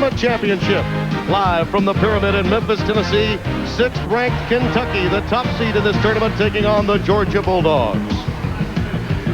Tournament Championship. Live from the Pyramid in Memphis, Tennessee, 6th-ranked Kentucky, the top seed in this tournament, taking on the Georgia Bulldogs.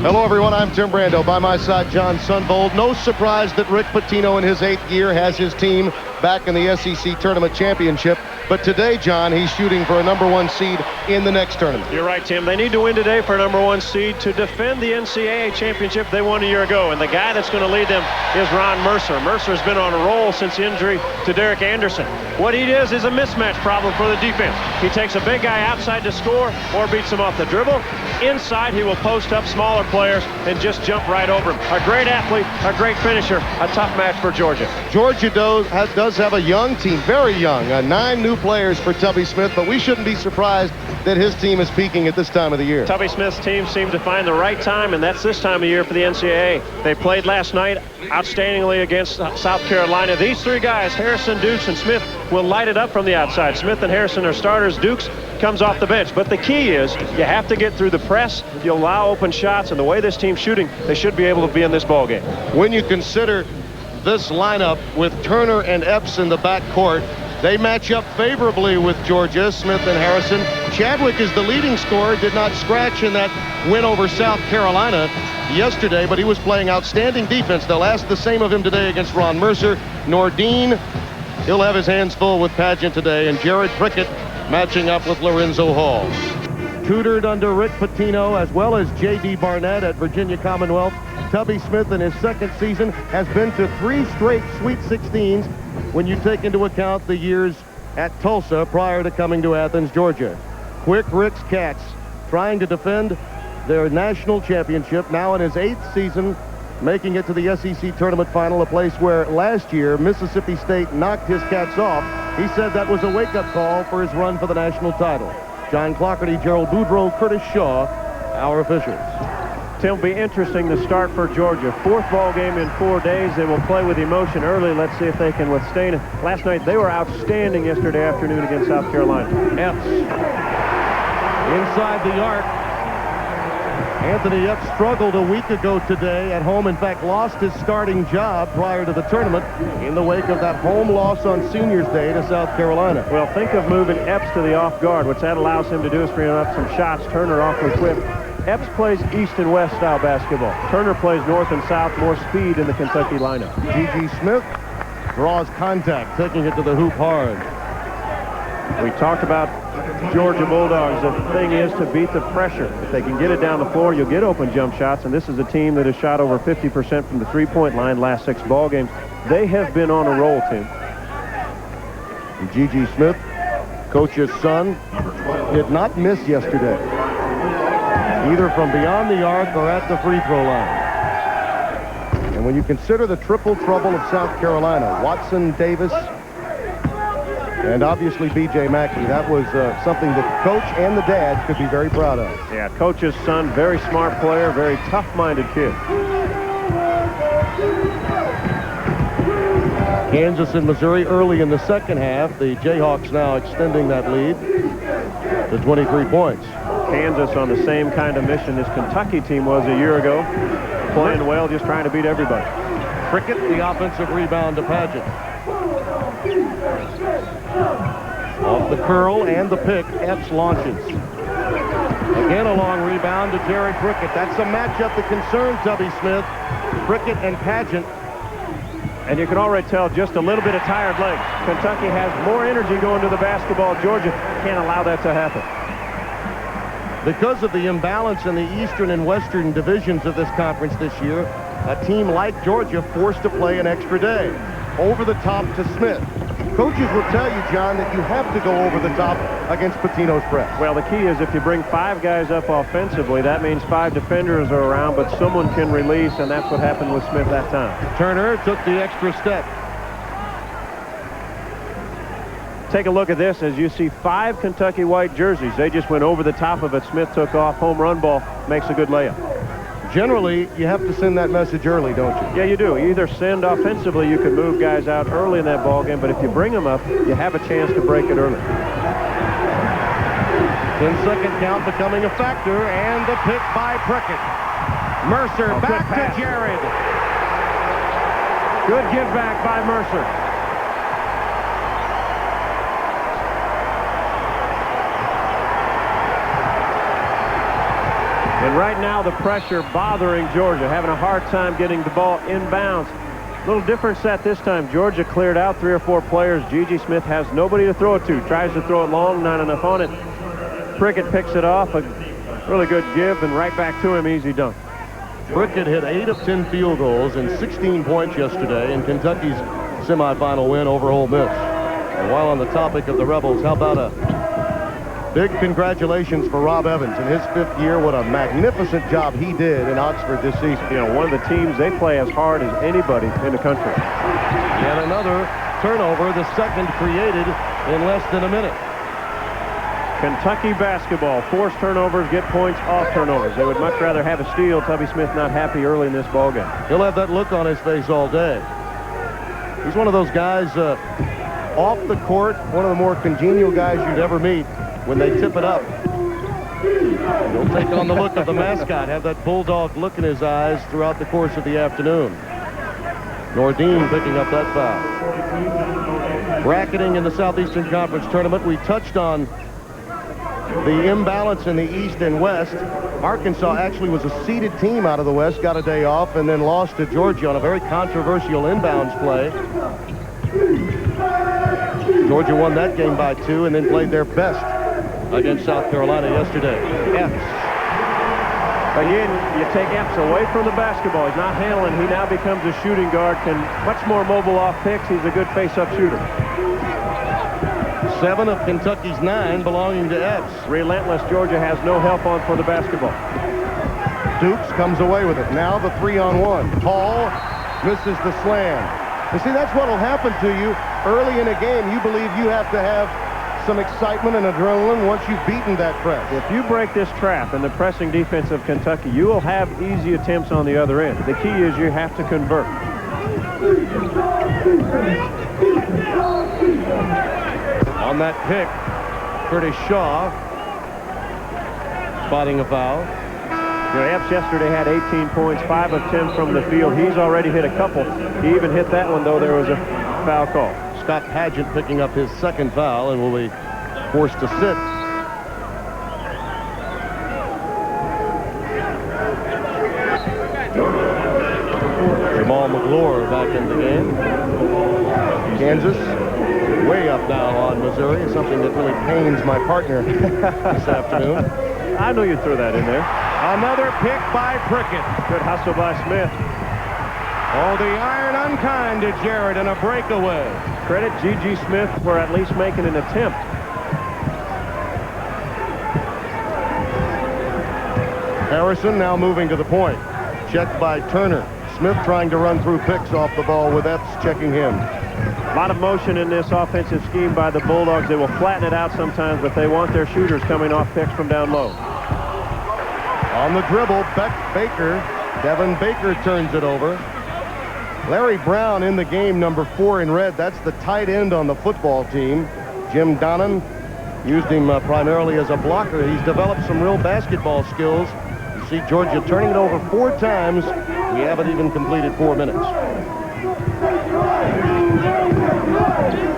Hello, everyone. I'm Tim Brando. By my side, John Sunvold. No surprise that Rick Pitino in his 8th year has his team back in the SEC Tournament Championship. But today, John, he's shooting for a #1 seed in the next tournament. You're right, Tim. They need to win today for a #1 seed to defend the NCAA championship they won a year ago. And the guy that's going to lead them is Ron Mercer. Mercer's been on a roll since the injury to Derek Anderson. What he is a mismatch problem for the defense. He takes a big guy outside to score or beats him off the dribble. Inside, he will post up smaller players and just jump right over him. A great athlete, a great finisher, a tough match for Georgia. Georgia does have a young team, very young, 9 new players for Tubby Smith, but we shouldn't be surprised that his team is peaking at this time of the year. Tubby Smith's team seemed to find the right time, and that's this time of year for the NCAA. They played last night outstandingly against South Carolina. These 3 guys, Harrison, Dukes, and Smith, will light it up from the outside. Smith and Harrison are starters. Dukes comes off the bench. But the key is you have to get through the press. You allow open shots, and the way this team's shooting, they should be able to be in this ballgame. When you consider this lineup with Turner and Epps in the backcourt, they match up favorably with Georgia, Smith and Harrison. Chadwick is the leading scorer, did not scratch in that win over South Carolina yesterday, but he was playing outstanding defense. They'll ask the same of him today against Ron Mercer. Nordine, he'll have his hands full with Pageant today, and Jared Prickett matching up with Lorenzo Hall. Tutored under Rick Pitino as well as J.D. Barnett at Virginia Commonwealth, Tubby Smith in his 2nd season has been to 3 straight Sweet 16s when you take into account the years at Tulsa prior to coming to Athens, Georgia. Quick Rick's Cats trying to defend their national championship, now in his 8th season, making it to the SEC tournament final, a place where last year Mississippi State knocked his Cats off. He said that was a wake-up call for his run for the national title. John Clockerty, Gerald Boudreau, Curtis Shaw, our officials. It'll be interesting to start for Georgia. 4th ball game in 4 days. They will play with emotion early. Let's see if they can withstand it. Last night, they were outstanding yesterday afternoon against South Carolina. Epps inside the arc. Anthony Epps struggled a week ago today at home. In fact, lost his starting job prior to the tournament in the wake of that home loss on Seniors Day to South Carolina. Well, think of moving Epps to the off guard. What that allows him to do is bring up some shots. Turner awfully quick. Epps plays east and west style basketball. Turner plays north and south, more speed in the Kentucky lineup. G.G. Smith draws contact, taking it to the hoop hard. We talked about Georgia Bulldogs. The thing is to beat the pressure. If they can get it down the floor, you'll get open jump shots, and this is a team that has shot over 50% from the three-point line last 6 ball games. They have been on a roll, Tim. G.G. Smith, coach's son, did not miss yesterday, either from beyond the arc or at the free throw line. And when you consider the triple trouble of South Carolina, Watson, Davis, and obviously B.J. Mackey, that was something that coach and the dad could be very proud of. Yeah, coach's son, very smart player, very tough-minded kid. Kansas and Missouri early in the 2nd half. The Jayhawks now extending that lead to 23 points. Kansas on the same kind of mission this Kentucky team was a year ago. Playing well, just trying to beat everybody. Prickett, the offensive rebound to Pageant. Off the curl and the pick, Epps launches. Again, a long rebound to Jared Prickett. That's a matchup that concerns Tubby Smith. Prickett and Pageant. And you can already tell just a little bit of tired legs. Kentucky has more energy going to the basketball. Georgia can't allow that to happen. Because of the imbalance in the Eastern and Western divisions of this conference this year, a team like Georgia forced to play an extra day. Over the top to Smith. Coaches will tell you, John, that you have to go over the top against Pitino's press. Well, the key is if you bring 5 guys up offensively, that means 5 defenders are around, but someone can release, and that's what happened with Smith that time. Turner took the extra step. Take a look at this as you see 5 Kentucky white jerseys. They just went over the top of it. Smith took off. Home run ball. Makes a good layup. Generally, you have to send that message early, don't you? Yeah, you do. You either send offensively, you can move guys out early in that ball game, but if you bring them up, you have a chance to break it early. 10-second count becoming a factor, and the pick by Prickett. Mercer back to Jared. Good give back by Mercer. And right now the pressure bothering Georgia, having a hard time getting the ball inbounds. A little different set this time. Georgia cleared out 3 or 4 players. Gigi Smith has nobody to throw it to. Tries to throw it long, not enough on it. Prickett picks it off. A really good give, and right back to him, easy dunk. Prickett hit 8 of 10 field goals and 16 points yesterday in Kentucky's semifinal win over Ole Miss. And while on the topic of the Rebels, how about a big congratulations for Rob Evans in his 5th year. What a magnificent job he did in Oxford this season. You know, one of the teams, they play as hard as anybody in the country. Yet another turnover, the second created in less than a minute. Kentucky basketball, force turnovers, get points off turnovers. They would much rather have a steal. Tubby Smith not happy early in this ballgame. He'll have that look on his face all day. He's one of those guys off the court, one of the more congenial guys you'd ever meet. When they tip it up, he'll take on the look of the mascot, have that bulldog look in his eyes throughout the course of the afternoon. Nordine picking up that foul. Bracketing in the Southeastern Conference tournament. We touched on the imbalance in the East and West. Arkansas actually was a seeded team out of the West, got a day off, and then lost to Georgia on a very controversial inbounds play. Georgia won that game by 2 and then played their best against South Carolina yesterday. Epps. Again, you take Epps away from the basketball. He's not handling. He now becomes a shooting guard. Much more mobile off picks. He's a good face-up shooter. 7 of Kentucky's 9 belonging to Epps. Relentless. Georgia has no help on for the basketball. Dukes comes away with it. Now the 3-on-1. Hall misses the slam. You see, that's what will happen to you early in a game. You believe you have to have some excitement and adrenaline once you've beaten that press. If you break this trap in the pressing defense of Kentucky, you will have easy attempts on the other end. The key is you have to convert. On that pick, Curtis Shaw spotting a foul. You know, Epps yesterday had 18 points, 5 of 10 from the field. He's already hit a couple. He even hit that one, though there was a foul call. Scott Padgett picking up his 2nd foul and will be forced to sit. Jamal McGlure back in the game. Kansas way up now on Missouri, something that really pains my partner this afternoon. I knew you'd throw that in there. Another pick by Prickett. Good hustle by Smith. Oh, the iron unkind to Jarrett and a breakaway. Credit Gigi Smith for at least making an attempt. Harrison now moving to the point. Checked by Turner. Smith trying to run through picks off the ball with Epps checking him. A lot of motion in this offensive scheme by the Bulldogs. They will flatten it out sometimes, but they want their shooters coming off picks from down low. On the dribble, Baker. Devin Baker turns it over. Larry Brown in the game, number 4 in red. That's the tight end on the football team. Jim Donnan used him primarily as a blocker. He's developed some real basketball skills. You see Georgia turning it over 4 times. We haven't even completed 4 minutes.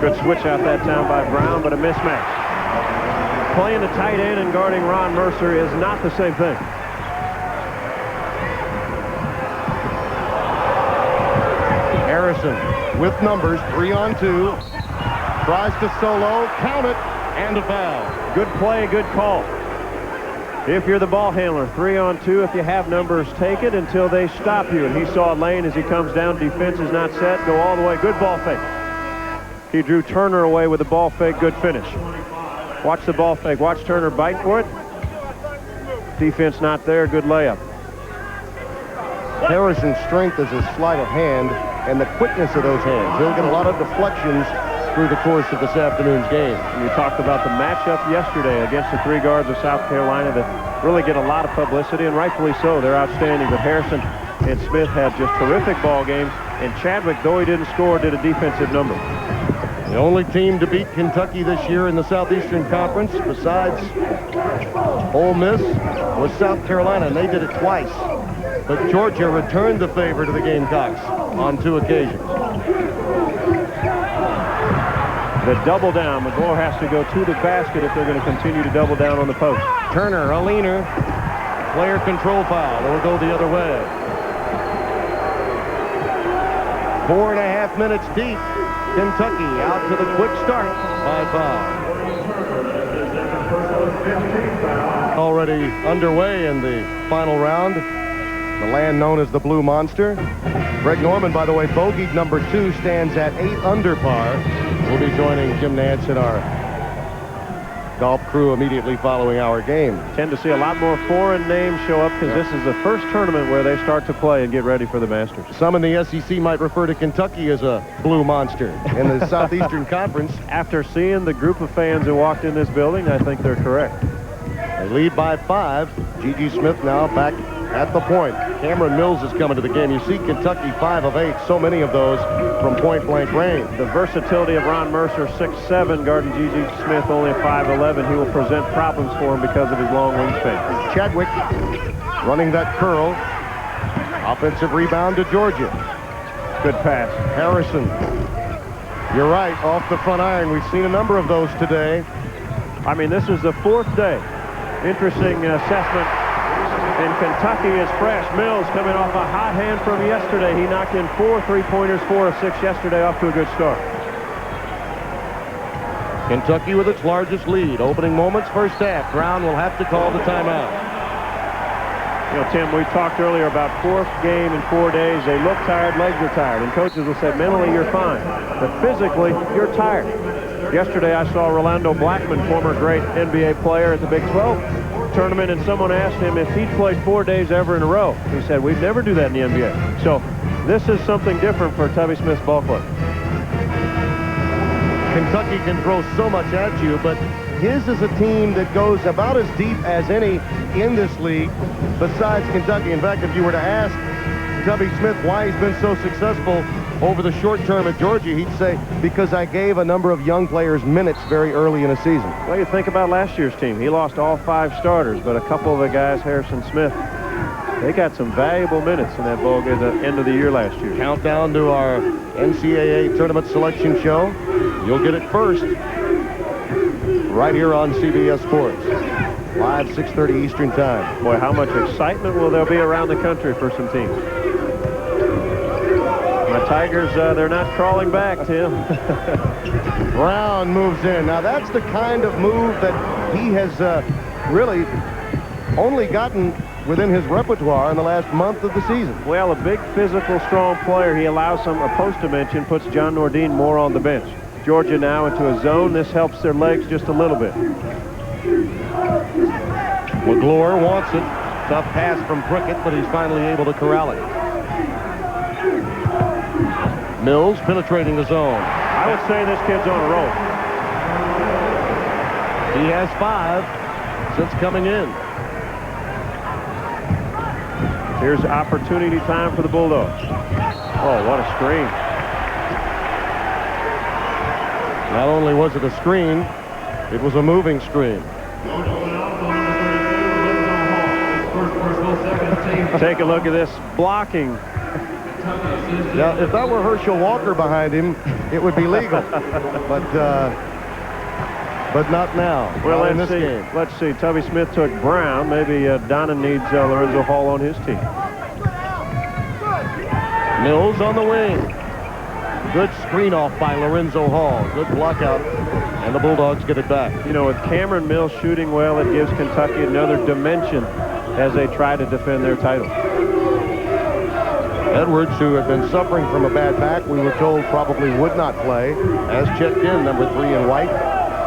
Good switch out that time by Brown, but a mismatch. Playing the tight end and guarding Ron Mercer is not the same thing. Harrison with numbers, 3-on-2. Tries to solo, count it, and a foul. Good play, good call. If you're the ball handler, 3-on-2. If you have numbers, take it until they stop you. And he saw a lane as he comes down. Defense is not set. Go all the way. Good ball fake. He drew Turner away with a ball fake. Good finish. Watch the ball fake. Watch Turner bite for it. Defense not there. Good layup. Harrison's strength is his sleight of hand and the quickness of those hands. He'll get a lot of deflections through the course of this afternoon's game. And you talked about the matchup yesterday against the 3 guards of South Carolina that really get a lot of publicity, and rightfully so. They're outstanding. But Harrison and Smith had just terrific ball games. And Chadwick, though he didn't score, did a defensive number. The only team to beat Kentucky this year in the Southeastern Conference, besides Ole Miss, was South Carolina, and they did it twice. But Georgia returned the favor to the Gamecocks on 2 occasions. The double down. McGlure has to go to the basket if they're going to continue to double down on the post. Turner, a leaner, player control foul. It'll go the other way. 4.5 minutes deep. Kentucky out to the quick start by 5. Already underway in the final round. The land known as the Blue Monster. Greg Norman, by the way, bogeyed number 2, stands at 8 under par. We'll be joining Jim Nance in our golf crew immediately following our game. Tend to see a lot more foreign names show up because this is the first tournament where they start to play and get ready for the Masters. Some in the SEC might refer to Kentucky as a Blue Monster in the Southeastern Conference. After seeing the group of fans who walked in this building, I think they're correct. They lead by 5. G.G. Smith now back at the point. Cameron Mills is coming to the game. You see Kentucky 5 of 8, so many of those from point-blank range. The versatility of Ron Mercer, 6'7", guarding G.G. Smith, only 5'11". He will present problems for him because of his long wingspan. Chadwick running that curl. Offensive rebound to Georgia. Good pass. Harrison. You're right, off the front iron. We've seen a number of those today. I mean, this is the 4th day. Interesting assessment. And Kentucky is fresh. Mills coming off a hot hand from yesterday. He knocked in 4 3-pointers, 4 of 6 yesterday, off to a good start. Kentucky with its largest lead. Opening moments, first half. Brown will have to call the timeout. You know, Tim, we talked earlier about 4th game in 4 days. They look tired, legs are tired. And coaches will say, mentally, you're fine. But physically, you're tired. Yesterday, I saw Rolando Blackman, former great NBA player at the Big 12 tournament, and someone asked him if he'd played 4 days ever in a row. He said, we'd never do that in the NBA. So this is something different for Tubby Smith's ball club. Kentucky can throw so much at you, but his is a team that goes about as deep as any in this league besides Kentucky. In fact, if you were to ask Tubby Smith why he's been so successful over the short term at Georgia, he'd say, because I gave a number of young players minutes very early in a season. Well, you think about last year's team. He lost all 5 starters, but a couple of the guys, Harrison Smith, they got some valuable minutes in that ball game at the end of the year last year. Countdown to our NCAA tournament selection show. You'll get it first right here on CBS Sports. Live 6:30 Eastern Time. Boy, how much excitement will there be around the country for some teams? My Tigers, they're not crawling back, Tim. Brown moves in. Now, that's the kind of move that he has really only gotten within his repertoire in the last month of the season. Well, a big, physical, strong player. He allows some a post dimension, puts John Nordine more on the bench. Georgia now into a zone. This helps their legs just a little bit. McGlure wants it. Tough pass from Prickett, but he's finally able to corral it. Mills penetrating the zone. I would say this kid's on a roll. He has 5 since coming in. Here's opportunity time for the Bulldogs. Oh, what a screen. Not only was it a screen, it was a moving screen. Take a look at this blocking. Now, if that were Herschel Walker behind him, it would be legal. but not now. Well, not in this game. Let's see. Tubby Smith took Brown. Maybe Donna needs Lorenzo Hall on his team. Mills on the wing. Good screen off by Lorenzo Hall. Good block out, and the Bulldogs get it back. You know, with Cameron Mills shooting well, it gives Kentucky another dimension as they try to defend their title. Edwards, who had been suffering from a bad back, we were told probably would not play, has checked in, number 3 in white,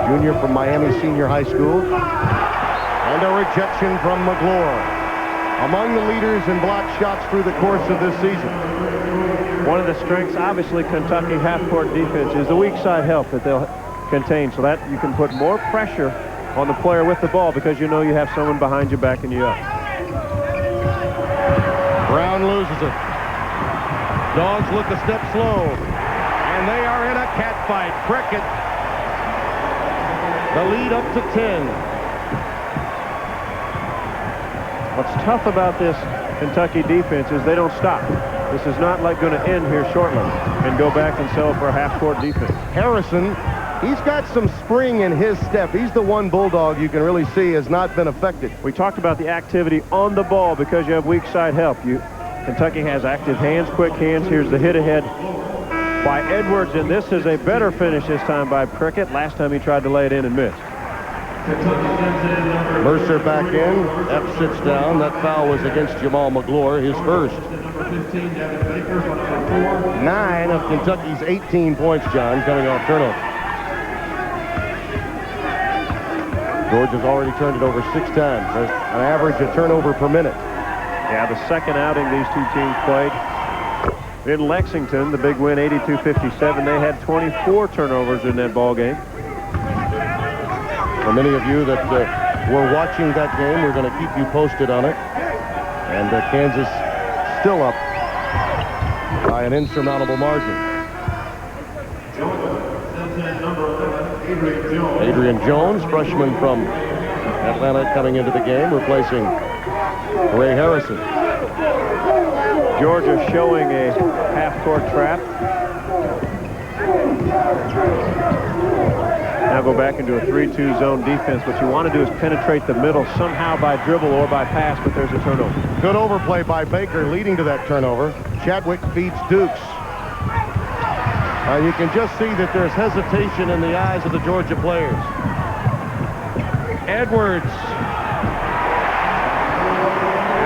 junior from Miami Senior High School. And a rejection from McGlure. Among the leaders in block shots through the course of this season. One of the strengths, obviously, Kentucky half-court defense is the weak side help that they'll contain, so that you can put more pressure on the player with the ball because you know you have someone behind you backing you up. Brown loses it. Dogs look a step slow, and they are in a catfight. Prickett, the lead up to 10. What's tough about this Kentucky defense is they don't stop. This is not like going to end here shortly and go back and settle for a half-court defense. Harrison He's got some spring in his step. He's the one Bulldog you can really see has not been affected. We talked about the activity on the ball because you have weak side help. Kentucky has active hands, quick hands. Here's the hit ahead by Edwards, and this is a better finish this time by Prickett. Last time he tried to lay it in and missed. Mercer back in. Epps sits down. That foul was against Jamal McGlure, his first. 9 of Kentucky's 18 points, John, coming off turnover. Georgia's already turned it over 6 times. That's an average of turnover per minute. Yeah, the second outing these two teams played. In Lexington, the big win, 82-57. They had 24 turnovers in that ball game. For many of you that were watching that game, we're going to keep you posted on it. And Kansas still up by an insurmountable margin. Adrian Jones, freshman from Atlanta, coming into the game, replacing Ray Harrison. Georgia showing a half-court trap. Now go back into a 3-2 zone defense. What you want to do is penetrate the middle somehow by dribble or by pass, but there's a turnover. Good overplay by Baker leading to that turnover. Chadwick feeds Dukes. You can just see that there's hesitation in the eyes of the Georgia players. Edwards.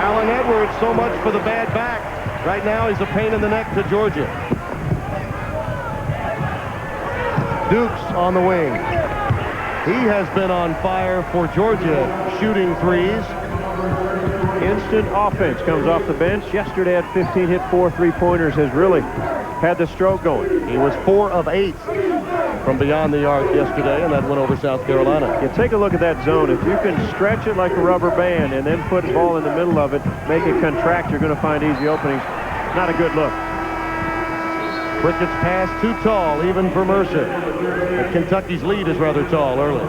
Allen Edwards, so much for the bad back. Right now he's a pain in the neck to Georgia. Dukes on the wing. He has been on fire for Georgia, shooting threes. Instant offense comes off the bench. Yesterday had 15, hit 4 3-pointers, has really had the stroke going. He was 4 of 8 from beyond the arc yesterday, and that went over South Carolina. You take a look at that zone. If you can stretch it like a rubber band and then put the ball in the middle of it, make it contract, you're going to find easy openings. Not a good look. Brickett's pass too tall, even for Mercer. But Kentucky's lead is rather tall early.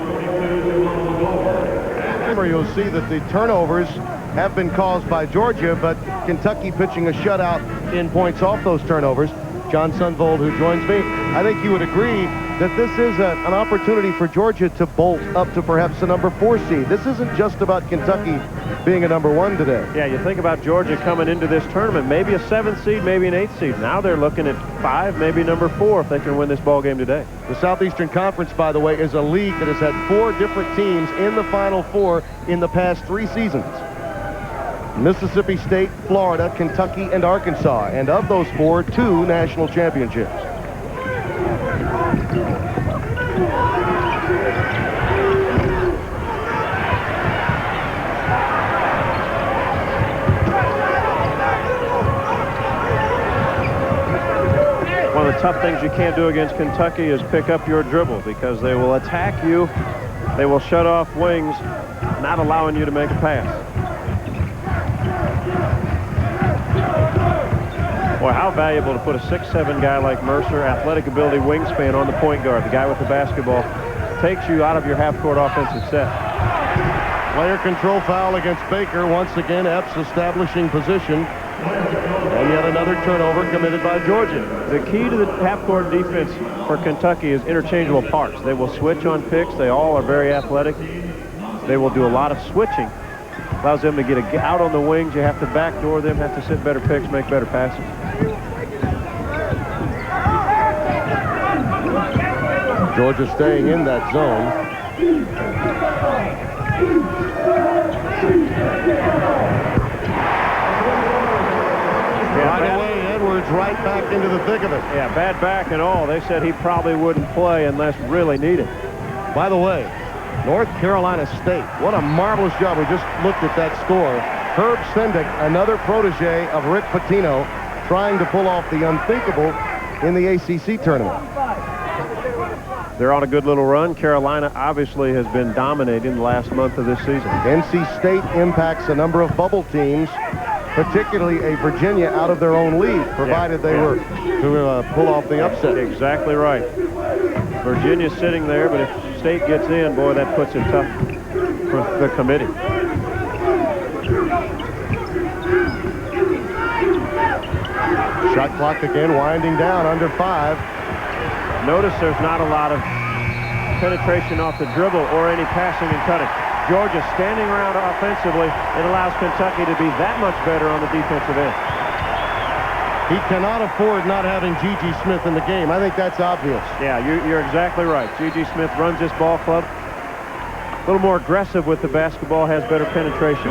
You'll see that the turnovers have been caused by Georgia, but Kentucky pitching a shutout in points off those turnovers. John Sunvold, who joins me, I think you would agree that this is an opportunity for Georgia to bolt up to perhaps the number 4 seed. This isn't just about Kentucky being a number 1 today. Yeah, you think about Georgia coming into this tournament, maybe a 7th seed, maybe an 8th seed. Now they're looking at 5, maybe number 4 if they can win this ball game today. The Southeastern Conference, by the way, is a league that has had 4 different teams in the Final Four in the past 3 seasons. Mississippi State, Florida, Kentucky, and Arkansas. And of those 4, 2 national championships. One of the tough things you can't do against Kentucky is pick up your dribble, because they will attack you. They will shut off wings, not allowing you to make a pass. Boy, how valuable to put a 6'7" guy like Mercer, athletic ability, wingspan on the point guard. The guy with the basketball takes you out of your half-court offensive set. Player control foul against Baker. Once again, Epps establishing position. And yet another turnover committed by Georgia. The key to the half-court defense for Kentucky is interchangeable parts. They will switch on picks. They all are very athletic. They will do a lot of switching. Allows them to get out on the wings. You have to backdoor them, have to sit better picks, make better passes. Georgia staying in that zone. Right away, Edwards right back into the thick of it. Yeah, bad back and all. They said he probably wouldn't play unless really needed. By the way, North Carolina State, what a marvelous job. We just looked at that score. Herb Sendick, another protege of Rick Pitino, trying to pull off the unthinkable in the ACC tournament. They're on a good little run. Carolina obviously has been dominating the last month of this season. NC State impacts a number of bubble teams, particularly a Virginia out of their own league, provided they were to pull off the upset. Exactly right. Virginia's sitting there, but if State gets in, boy, that puts it tough for the committee. Shot clock again winding down under 5. Notice there's not a lot of penetration off the dribble or any passing and cutting. Georgia standing around offensively. It allows Kentucky to be that much better on the defensive end. He cannot afford not having G.G. Smith in the game. I think that's obvious. Yeah, you're exactly right. G.G. Smith runs this ball club. A little more aggressive with the basketball, has better penetration.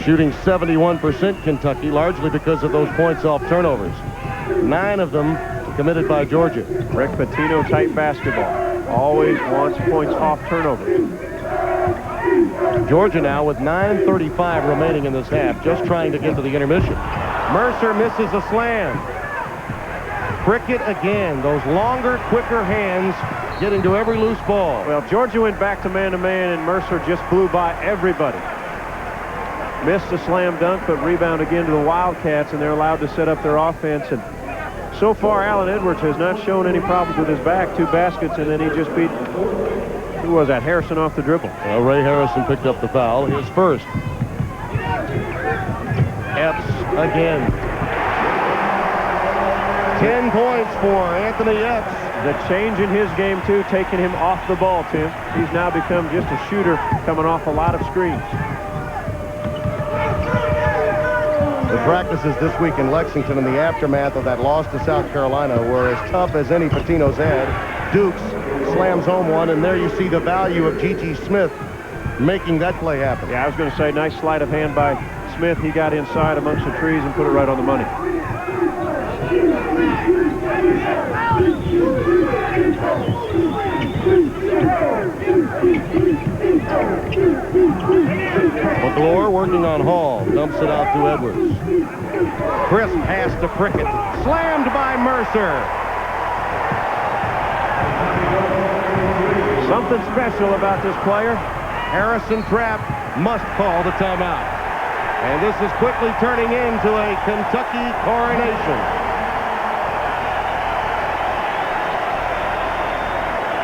Shooting 71% Kentucky, largely because of those points off turnovers. 9 of them committed by Georgia. Rick Pitino type basketball. Always wants points off turnovers. Georgia now with 9:35 remaining in this half, just trying to get to the intermission. Mercer misses a slam. Prickett again. Those longer, quicker hands get into every loose ball. Well, Georgia went back to man-to-man, and Mercer just blew by everybody. Missed a slam dunk, but rebound again to the Wildcats, and they're allowed to set up their offense. And so far, Allen Edwards has not shown any problems with his back. 2 baskets, and then he just beat, who was that, Harrison off the dribble. Well, Ray Harrison picked up the foul, his first. Epps again. 10 points for Anthony Epps. The change in his game, too, taking him off the ball, Tim. He's now become just a shooter coming off a lot of screens. The practices this week in Lexington in the aftermath of that loss to South Carolina were as tough as any Pitino's had. Dukes slams home one, and there you see the value of G.G. Smith making that play happen. Yeah, I was going to say, nice sleight of hand by Smith. He got inside amongst the trees and put it right on the money. McClure working on Hall, dumps it out to Edwards. Crisp pass to Prickett, slammed by Mercer. Something special about this player. Harrison trapped, must call the timeout. And this is quickly turning into a Kentucky coronation.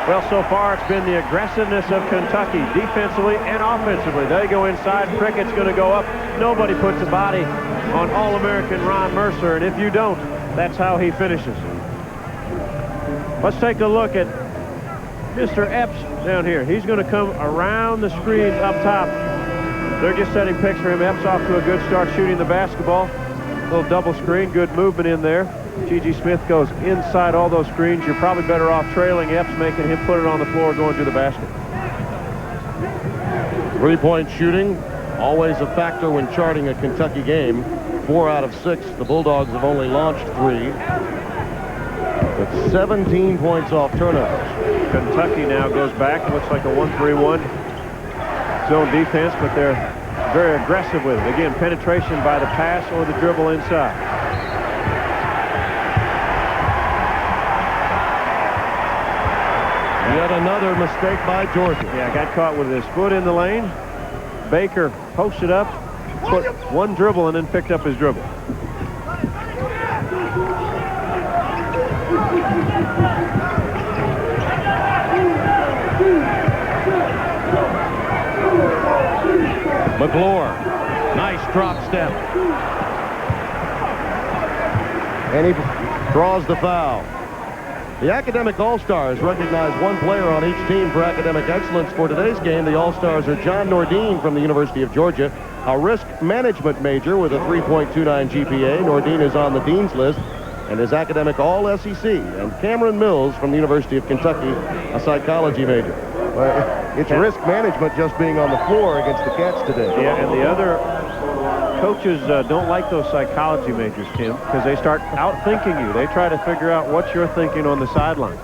Well, so far it's been the aggressiveness of Kentucky defensively and offensively. They go inside. Prickett's going to go up. Nobody puts a body on All-American Ron Mercer, and if you don't, that's how he finishes. Let's take a look at Mr. Epps down here. He's going to come around the screen up top. They're just setting picks for him. Epps off to a good start shooting the basketball. Little double screen, good movement in there. G.G. Smith goes inside all those screens. You're probably better off trailing Epps, making him put it on the floor, going to the basket. 3-point shooting, always a factor when charting a Kentucky game. 4 out of 6. The Bulldogs have only launched 3. With 17 points off turnovers. Kentucky now goes back. It looks like a 1-3-1 zone defense, but they're very aggressive with it. Again, penetration by the pass or the dribble inside. Yet another mistake by Georgia. Yeah, got caught with his foot in the lane. Baker posted up, put one dribble, and then picked up his dribble. McClure, nice drop step. And he draws the foul. The Academic All-Stars recognize one player on each team for academic excellence. For today's game, the All-Stars are John Nordine from the University of Georgia, a risk management major with a 3.29 GPA. Nordine is on the Dean's list and is academic All-SEC. And Cameron Mills from the University of Kentucky, a psychology major. It's risk management just being on the floor against the Cats today. Yeah, and the other coaches don't like those psychology majors, Tim, because they start out-thinking you. They try to figure out what you're thinking on the sideline.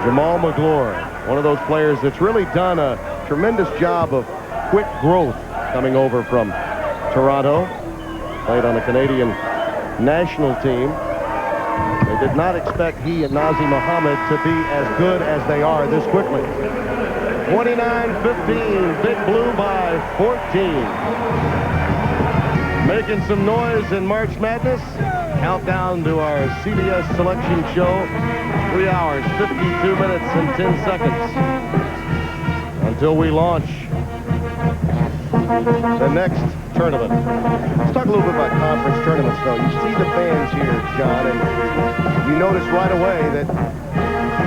Jamal McClure, one of those players that's really done a tremendous job of quick growth coming over from Toronto. Played on the Canadian national team. They did not expect he and Nazi Muhammad to be as good as they are this quickly. 29-15, Big Blue by 14. Making some noise in March Madness. Countdown to our CBS selection show. 3 hours, 52 minutes, and 10 seconds. Until we launch the next tournament. Let's talk a little bit about conference tournaments, though. You see the fans here, John, and notice right away that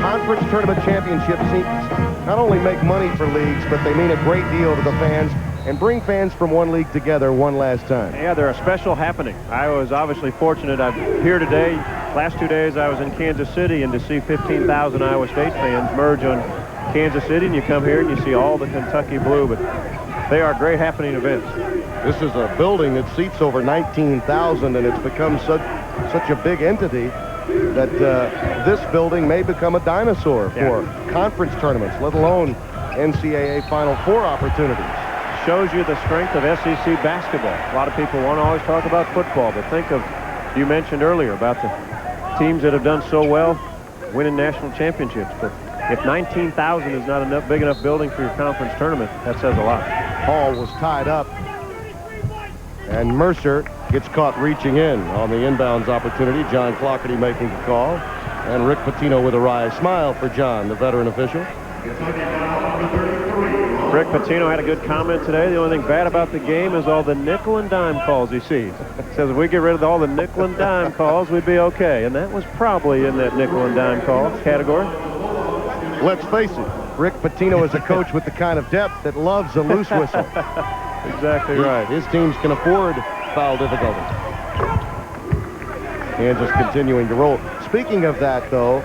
conference tournament championships not only make money for leagues, but they mean a great deal to the fans and bring fans from one league together one last time. Yeah, they're a special happening. I was obviously fortunate. I'm here today. Last 2 days I was in Kansas City, and to see 15,000 Iowa State fans merge on Kansas City, and you come here and you see all the Kentucky blue, but they are great happening events. This is a building that seats over 19,000, and it's become such a big entity that this building may become a dinosaur for conference tournaments, let alone NCAA Final Four opportunities. Shows you the strength of SEC basketball. A lot of people want to always talk about football, but think of, you mentioned earlier about the teams that have done so well winning national championships. But if 19,000 is not enough, big enough building for your conference tournament, that says a lot. Hall was tied up, and Mercer gets caught reaching in on the inbounds opportunity. John Clockerty making the call, and Rick Pitino with a wry smile for John, the veteran official. Rick Pitino had a good comment today. The only thing bad about the game is all the nickel and dime calls he sees. He says if we get rid of all the nickel and dime calls, we'd be okay. And that was probably in that nickel and dime call category. Let's face it, Rick Pitino is a coach with the kind of depth that loves a loose whistle. Exactly right. His teams can afford foul difficulty. Kansas continuing to roll. Speaking of that, though,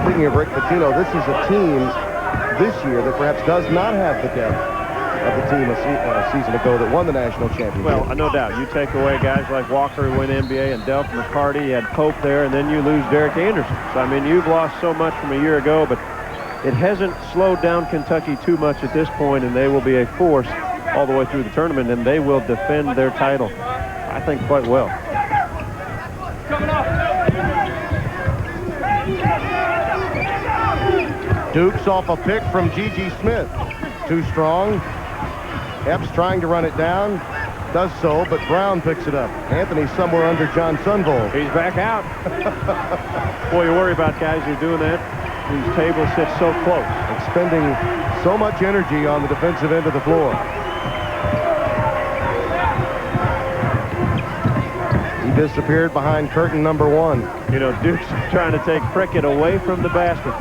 speaking of Rick Pitino, this is a team this year that perhaps does not have the depth of the team a season ago that won the national championship. Well, no doubt. You take away guys like Walker who win NBA and Delk McCarty, you had Pope there, and then you lose Derek Anderson. So, I mean, you've lost so much from a year ago, but it hasn't slowed down Kentucky too much at this point, and they will be a force all the way through the tournament, and they will defend their title, I think, quite well. Dukes off a pick from G.G. Smith. Too strong. Epps trying to run it down. Does so, but Brown picks it up. Anthony's somewhere under John Sunvold. He's back out. Boy, you worry about guys who are doing that. These tables sit so close. Expending so much energy on the defensive end of the floor. He disappeared behind curtain number 1. You know, Duke's trying to take Prickett away from the basket.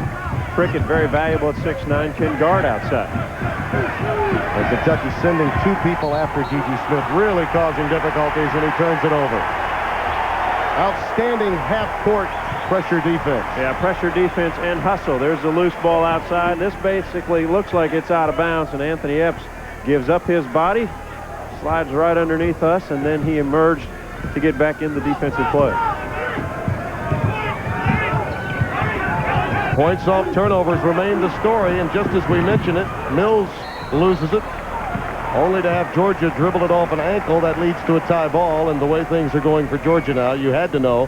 Prickett very valuable at 6'9", can guard outside. And Kentucky sending 2 people after G.G. Smith, really causing difficulties, and he turns it over. Outstanding half-court pressure defense. Yeah, pressure defense and hustle. There's the loose ball outside. This basically looks like it's out of bounds, and Anthony Epps gives up his body, slides right underneath us, and then he emerged to get back in the defensive play. Points off turnovers remain the story, and just as we mentioned it, Mills loses it, only to have Georgia dribble it off an ankle. That leads to a tie ball, and the way things are going for Georgia now, you had to know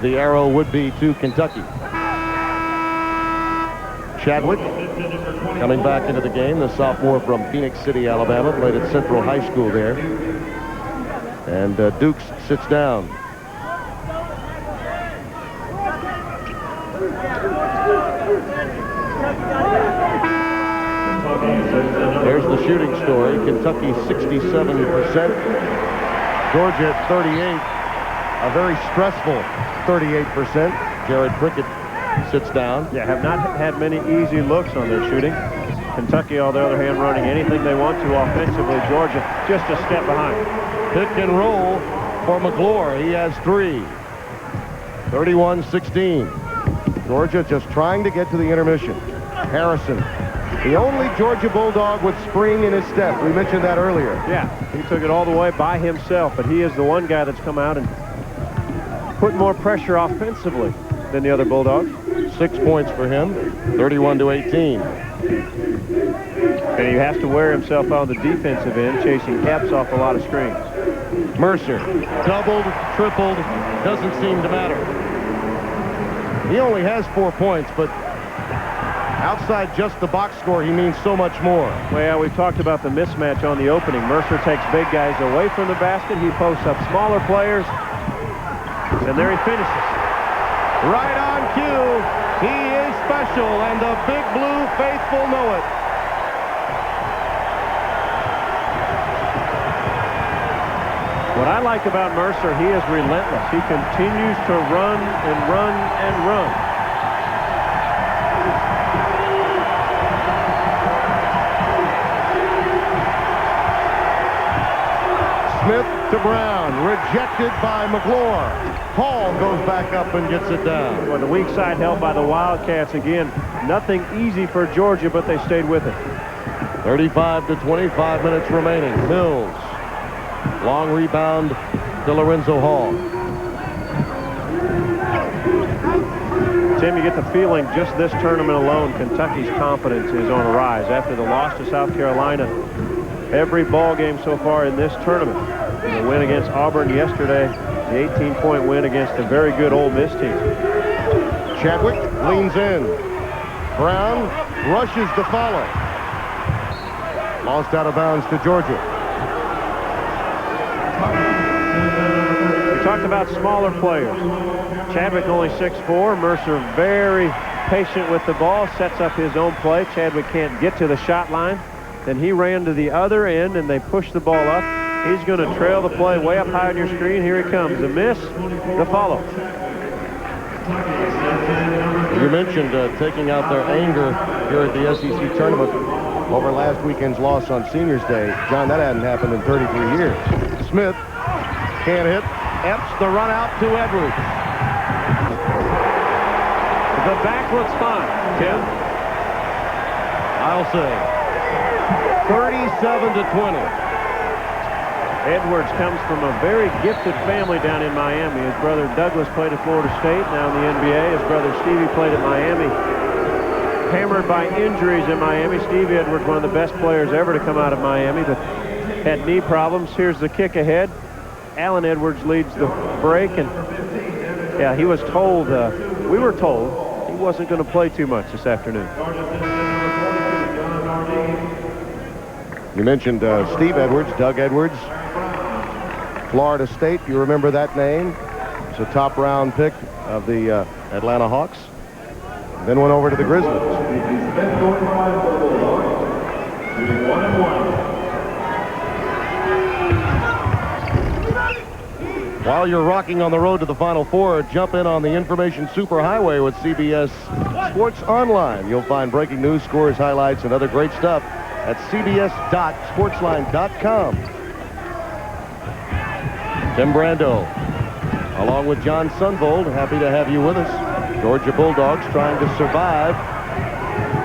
the arrow would be to Kentucky. Chadwick coming back into the game, the sophomore from Phoenix City, Alabama, played at Central High School there. And Dukes sits down. There's the shooting story. Kentucky 67%. Georgia at 38. A very stressful 38%. Jared Prickett sits down. Yeah, have not had many easy looks on their shooting. Kentucky, on the other hand, running anything they want to offensively. Georgia just a step behind. Pick and roll for McClure. He has 3. 31-16. Georgia just trying to get to the intermission. Harrison, the only Georgia Bulldog with spring in his step. We mentioned that earlier. Yeah, he took it all the way by himself, but he is the one guy that's come out and put more pressure offensively than the other Bulldogs. 6 points for him, 31-18. And he has to wear himself on the defensive end, chasing Epps off a lot of screens. Mercer, doubled, tripled, doesn't seem to matter. He only has 4 points, but outside just the box score, he means so much more. Well, we've talked about the mismatch on the opening. Mercer takes big guys away from the basket. He posts up smaller players, and there he finishes. Right on cue. He is special, and the Big Blue faithful know it. What I like about Mercer, he is relentless. He continues to run and run and run. Smith to Brown, rejected by McClure. Hall goes back up and gets it down. Well, the weak side held by the Wildcats again. Nothing easy for Georgia, but they stayed with it. 35 to 25 minutes remaining. Mills. Long rebound to Lorenzo Hall. Tim, you get the feeling just this tournament alone, Kentucky's confidence is on a rise. After the loss to South Carolina, every ball game so far in this tournament. The win against Auburn yesterday, the 18-point win against a very good Ole Miss team. Chadwick leans in. Brown rushes to follow. Lost out of bounds to Georgia. We talked about smaller players. Chadwick only 6'4". Mercer very patient with the ball, sets up his own play. Chadwick can't get to the shot line. Then he ran to the other end, and they pushed the ball up. He's going to trail the play way up high on your screen. Here he comes. The miss, the follow. You mentioned taking out their anger here at the SEC tournament over last weekend's loss on Seniors Day. John, that hadn't happened in 33 years. Smith can't hit. Epps the run out to Edwards. The back looks fine, Tim. I'll say 37 to 20. Edwards comes from a very gifted family down in Miami. His brother Douglas played at Florida State, now in the NBA. His brother Stevie played at Miami. Hammered by injuries in Miami. Stevie Edwards, one of the best players ever to come out of Miami, but had knee problems. Here's the kick ahead. Allen Edwards leads the break, and yeah, he was told, we were told, he wasn't going to play too much this afternoon. You mentioned Steve Edwards, Doug Edwards, Florida State. You remember that name? It's a top round pick of the Atlanta Hawks. Then went over to the Grizzlies. While you're rocking on the road to the Final Four, jump in on the information superhighway with CBS Sports Online. You'll find breaking news, scores, highlights, and other great stuff at cbs.sportsline.com. Tim Brando, along with John Sunvold, happy to have you with us. Georgia Bulldogs trying to survive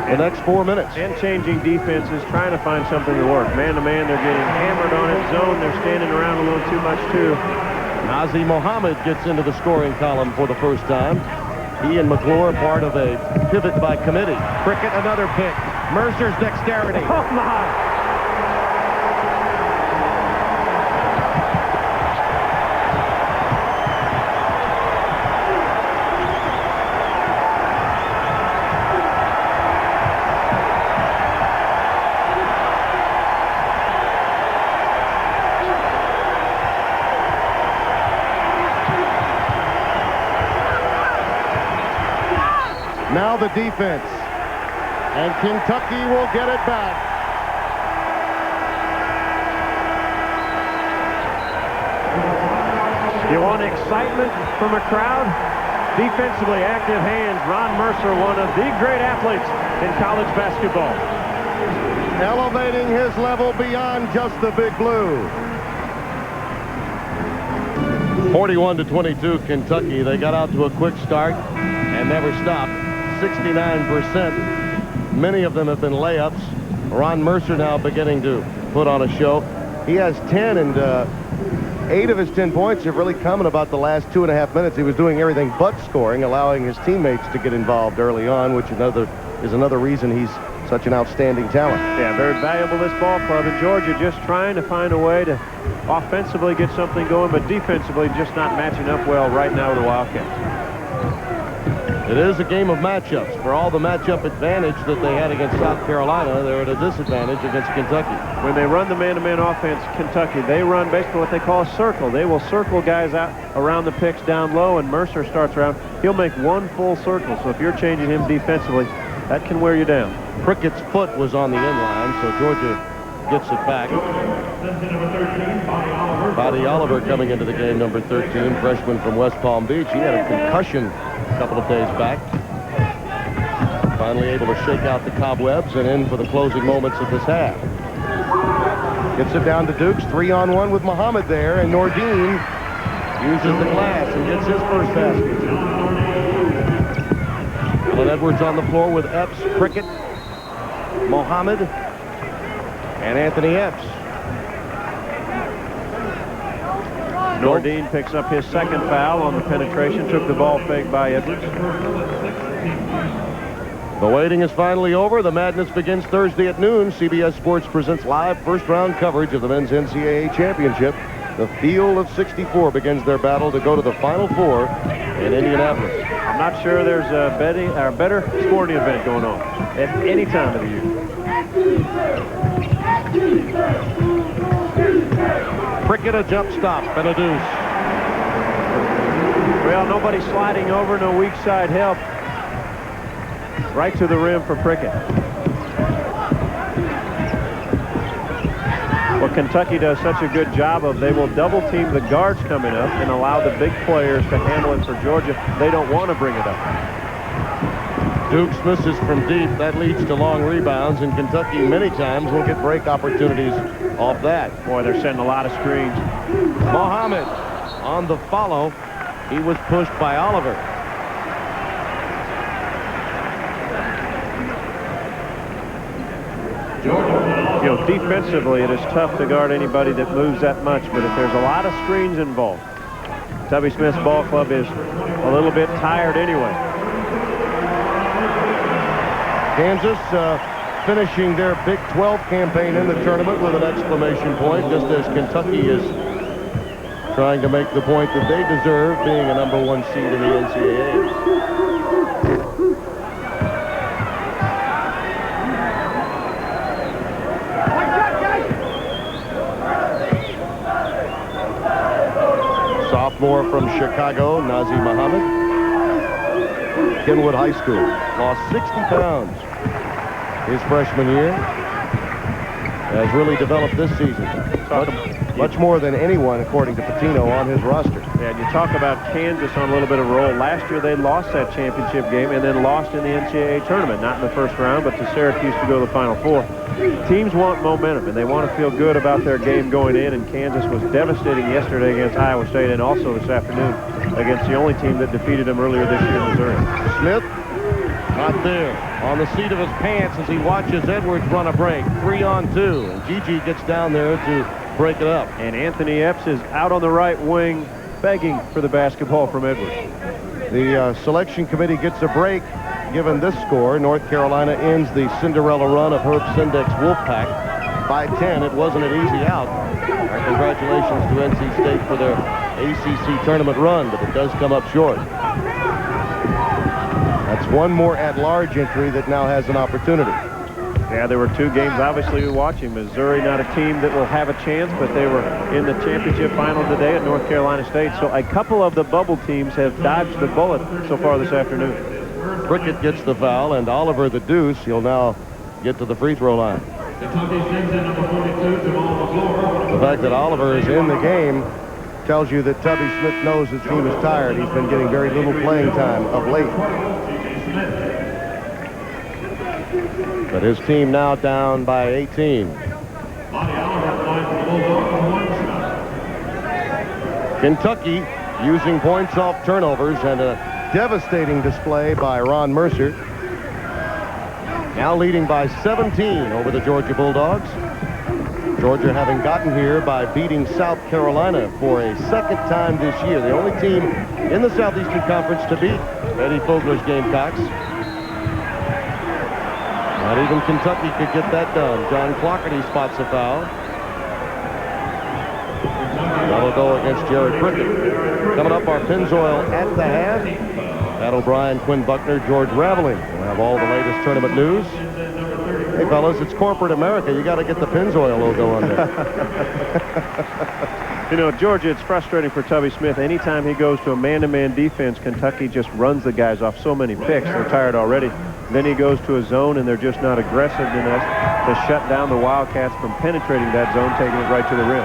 the next 4 minutes. And changing defenses, trying to find something to work. Man-to-man, they're getting hammered on it. Zone, they're standing around a little too much, too. Nazi Mohammed gets into the scoring column for the first time. He and McClure part of a pivot by committee. Cricket, another pick. Mercer's dexterity. Oh, my. Now the defense. And Kentucky will get it back. You want excitement from a crowd? Defensively active hands. Ron Mercer, one of the great athletes in college basketball. Elevating his level beyond just the big blue. 41 to 22 Kentucky. They got out to a quick start and never stopped. 69%. Many of them have been layups. Ron Mercer now beginning to put on a show. He has 10, and 8 of his 10 points have really come in about the last 2.5 minutes. He was doing everything but scoring, allowing his teammates to get involved early on, which is another reason he's such an outstanding talent. Yeah, very valuable this ball club in Georgia, just trying to find a way to offensively get something going, but defensively just not matching up well right now with the Wildcats. It is a game of matchups. For all the matchup advantage that they had against South Carolina, they're at a disadvantage against Kentucky. When they run the man-to-man offense, Kentucky, they run basically what they call a circle. They will circle guys out around the picks down low, and Mercer starts around. He'll make one full circle, so if you're changing him defensively, that can wear you down. Prickett's foot was on the inline, so Georgia gets it back. Buddy Oliver coming into the game, number 13, freshman from West Palm Beach. He had a concussion a couple of days back. Finally able to shake out the cobwebs and in for the closing moments of this half. Gets it down to Dukes, 3-on-1 with Muhammad there, and Nordine uses the glass and gets his first basket. Alan Edwards on the floor with Epps, Prickett, Muhammad, and Anthony Epps. Nordine picks up his second foul on the penetration, took the ball fake by Edwards. The waiting is finally over. The madness begins Thursday at noon. CBS Sports presents live first-round coverage of the men's NCAA championship. The field of 64 begins their battle to go to the Final Four in Indianapolis. I'm not sure there's a better sporting event going on at any time of the year. Prickett, a jump stop and a deuce. Well, nobody sliding over, no weak side help. Right to the rim for Prickett. What Kentucky does such a good job of, they will double team the guards coming up and allow the big players to handle it for Georgia. They don't want to bring it up. Dukes misses from deep. That leads to long rebounds, and Kentucky many times will get break opportunities off that. Boy, they're setting a lot of screens. Muhammad on the follow. He was pushed by Oliver. You know, defensively, it is tough to guard anybody that moves that much, but if there's a lot of screens involved, Tubby Smith's ball club is a little bit tired anyway. Kansas finishing their Big 12 campaign in the tournament with an exclamation point, just as Kentucky is trying to make the point that they deserve, being a #1 seed in the NCAA. Sophomore from Chicago, Nazi Muhammad. Kenwood High School. Lost 60 pounds his freshman year. Has really developed this season. Much more than anyone, according to Patino, on his roster. Yeah, and you talk about Kansas on a little bit of a roll. Last year they lost that championship game and then lost in the NCAA tournament. Not in the first round, but to Syracuse to go to the Final Four. Teams want momentum, and they want to feel good about their game going in, and Kansas was devastating yesterday against Iowa State and also this afternoon against the only team that defeated them earlier this year, Missouri. Smith, not there. On the seat of his pants as he watches Edwards run a break. 3-on-2, and Gigi gets down there to break it up. And Anthony Epps is out on the right wing begging for the basketball from Edwards. The selection committee gets a break given this score. North Carolina ends the Cinderella run of Herb Sendek's Wolfpack by 10. It wasn't an easy out. Our congratulations to NC State for their ACC tournament run, but it does come up short. That's one more at-large entry that now has an opportunity. Yeah, there were two games obviously we watching. Missouri, not a team that will have a chance, but they were in the championship final today at North Carolina State. So a couple of the bubble teams have dodged the bullet so far this afternoon. Prickett gets the foul, and Oliver the deuce. He'll now get to the free throw line. The fact that Oliver is in the game tells you that Tubby Smith knows his team is tired. He's been getting very little playing time of late. But his team now down by 18. Kentucky using points off turnovers, and a devastating display by Ron Mercer. Now leading by 17 over the Georgia Bulldogs. Georgia having gotten here by beating South Carolina for a second time this year. The only team in the Southeastern Conference to beat Eddie Fogler's Gamecocks. Not even Kentucky could get that done. John Clougherty spots a foul. That'll go against Jared Prickett. Coming up, our Pennzoil at the half. Pat O'Brien, Quinn Buckner, George Raveling. We'll have all the latest tournament news. Hey, fellas, it's corporate America. You got to get the Pennzoil logo on there. You know, Georgia, it's frustrating for Tubby Smith. Anytime he goes to a man-to-man defense, Kentucky just runs the guys off so many picks. They're tired already. Then he goes to a zone, and they're just not aggressive enough to shut down the Wildcats from penetrating that zone, taking it right to the rim.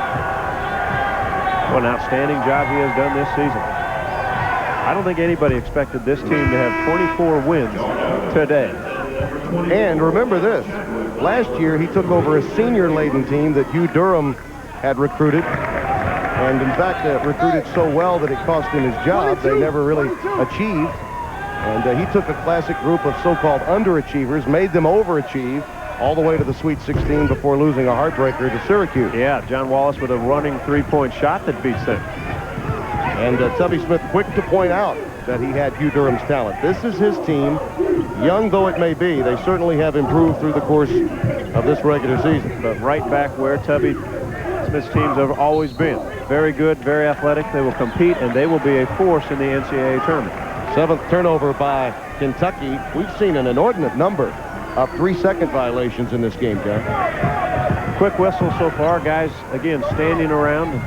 What an outstanding job he has done this season. I don't think anybody expected this team to have 24 wins today. And remember this, last year he took over a senior-laden team that Hugh Durham had recruited. And in fact, recruited so well that it cost him his job. They never really achieved. And he took a classic group of so-called underachievers, made them overachieve all the way to the Sweet 16 before losing a heartbreaker to Syracuse. Yeah, John Wallace with a running three-point shot that beats them. And Tubby Smith quick to point out that he had Hugh Durham's talent. This is his team. Young though it may be, they certainly have improved through the course of this regular season. But right back where Tubby Smith's teams have always been. Very good, very athletic. They will compete, and they will be a force in the NCAA tournament. 7th turnover by Kentucky. We've seen an inordinate number of 3-second violations in this game, John. Quick whistle so far. Guys, again, standing around.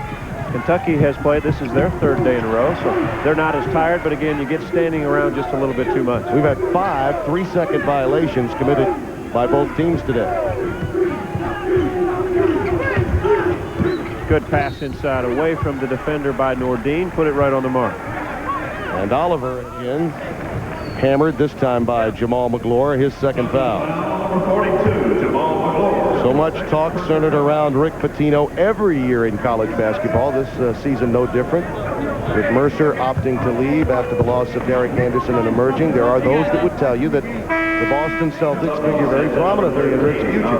Kentucky has played. This is their 3rd day in a row, so they're not as tired. But again, you get standing around just a little bit too much. We've had 5 3-second violations committed by both teams today. Good pass inside, away from the defender by Nordine. Put it right on the mark. And Oliver again hammered, this time by Jamal McGlure, his 2nd foul. So much talk centered around Rick Pitino every year in college basketball. This season no different. With Mercer opting to leave after the loss of Derek Anderson and emerging, there are those that would tell you that the Boston Celtics figure very prominently in Rick's future.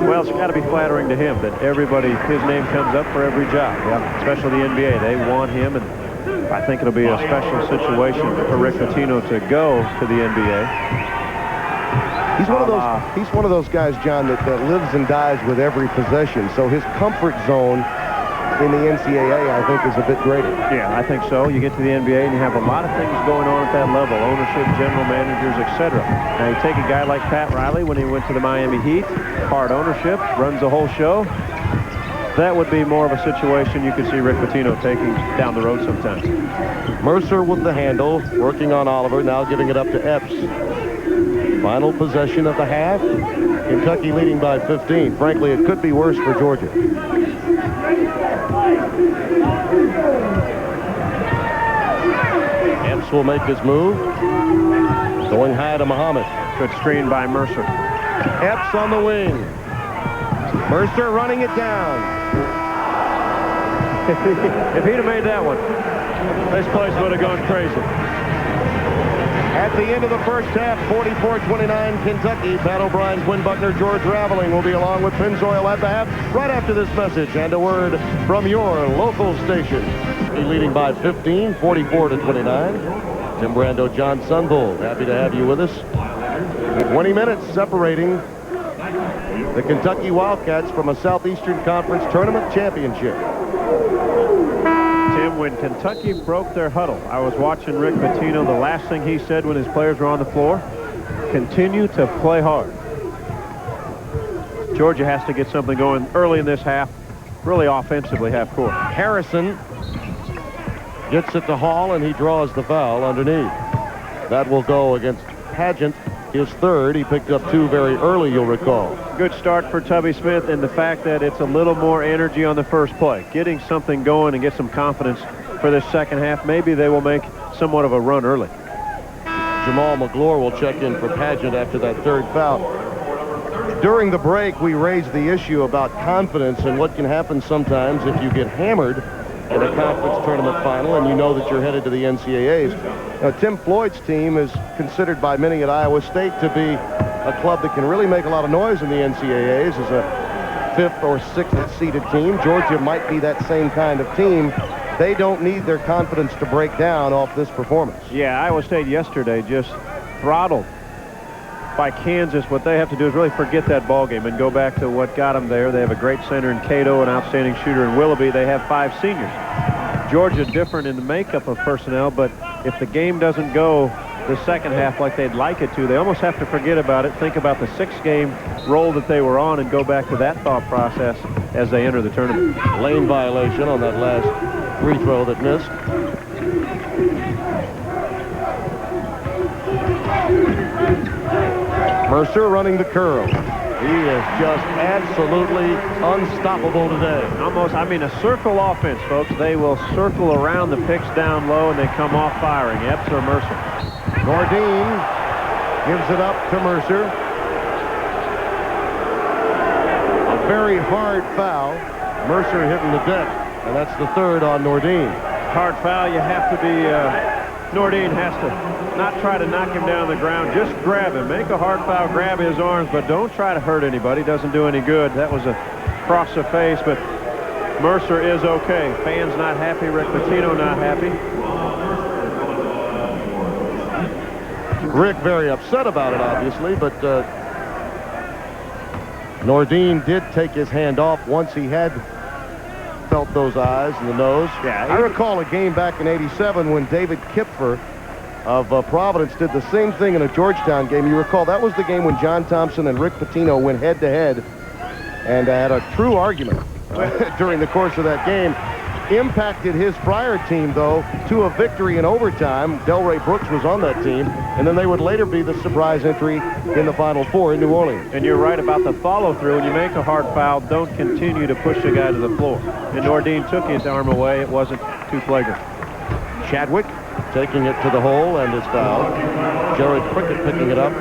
Well, it's got to be flattering to him that everybody, his name comes up for every job, especially the NBA. They want him, and I think it'll be a special situation for Rick Pitino to go to the NBA. He's one of those guys, John, that lives and dies with every possession. So his comfort zone in the NCAA, I think, is a bit greater. Yeah, I think so. You get to the NBA and you have a lot of things going on at that level, ownership, general managers, etc. Now, you take a guy like Pat Riley when he went to the Miami Heat, hard ownership, runs the whole show. That would be more of a situation you could see Rick Pitino taking down the road sometimes. Mercer with the handle, working on Oliver, now giving it up to Epps. Final possession of the half. Kentucky leading by 15. Frankly, it could be worse for Georgia. Epps will make his move. Going high to Muhammad. Good screen by Mercer. Epps on the wing. Mercer running it down. If he'd have made that one, this place would have gone crazy. At the end of the first half, 44-29 Kentucky. Pat O'Brien's Win Buckner, George Raveling will be along with Pennzoil at the half right after this message and a word from your local station. Leading by 15, 44-29. Tim Brando, John Sunbull, happy to have you with us. 20 minutes separating the Kentucky Wildcats from a Southeastern Conference tournament championship. Tim, when Kentucky broke their huddle, I was watching Rick Pitino. The last thing he said when his players were on the floor, continue to play hard. Georgia has to get something going early in this half, really offensively half court. Harrison gets it to Hall, and he draws the foul underneath. That will go against Pageant, his 3rd. He picked up 2 very early, you'll recall. Good start for Tubby Smith, and the fact that it's a little more energy on the first play. Getting something going and get some confidence for this second half. Maybe they will make somewhat of a run early. Jamal McGlure will check in for Pageant after that 3rd foul. During the break, we raised the issue about confidence and what can happen sometimes if you get hammered in a conference tournament final and you know that you're headed to the NCAAs. Now, Tim Floyd's team is considered by many at Iowa State to be a club that can really make a lot of noise in the NCAAs as a 5th or 6th seeded team. Georgia might be that same kind of team. They don't need their confidence to break down off this performance. Yeah, Iowa State yesterday just throttled by Kansas. What they have to do is really forget that ball game and go back to what got them there. They have a great center in Cato, an outstanding shooter in Willoughby. They have 5 seniors. Georgia different in the makeup of personnel, but if the game doesn't go the second half like they'd like it to. They almost have to forget about it, think about the 6-game roll that they were on, and go back to that thought process as they enter the tournament. Lane violation on that last free throw that missed. Mercer running the curl. He is just absolutely unstoppable today. Almost, I mean, a circle offense, folks. They will circle around the picks down low, and they come off firing. Epps or Mercer. Nordine gives it up to Mercer. A very hard foul. Mercer hitting the deck, and that's the third on Nordine. Hard foul. You have to be... Nordine has to not try to knock him down the ground. Just grab him. Make a hard foul. Grab his arms, but don't try to hurt anybody. Doesn't do any good. That was a cross the face, but Mercer is okay. Fans not happy. Rick Pitino not happy. Rick very upset about it, obviously, but Nordine did take his hand off once he had felt those eyes and the nose. Yeah, I recall a game back in '87 when David Kipfer of Providence did the same thing in a Georgetown game. You recall that was the game when John Thompson and Rick Pitino went head-to-head and had a true argument during the course of that game. Impacted his prior team, though, to a victory in overtime. Delray Brooks was on that team, and then they would later be the surprise entry in the Final Four in New Orleans. And you're right about the follow-through. When you make a hard foul, don't continue to push the guy to the floor. And Nordine took his arm away. It wasn't too flagrant. Chadwick taking it to the hole and is fouled. Jared Prickett picking it up.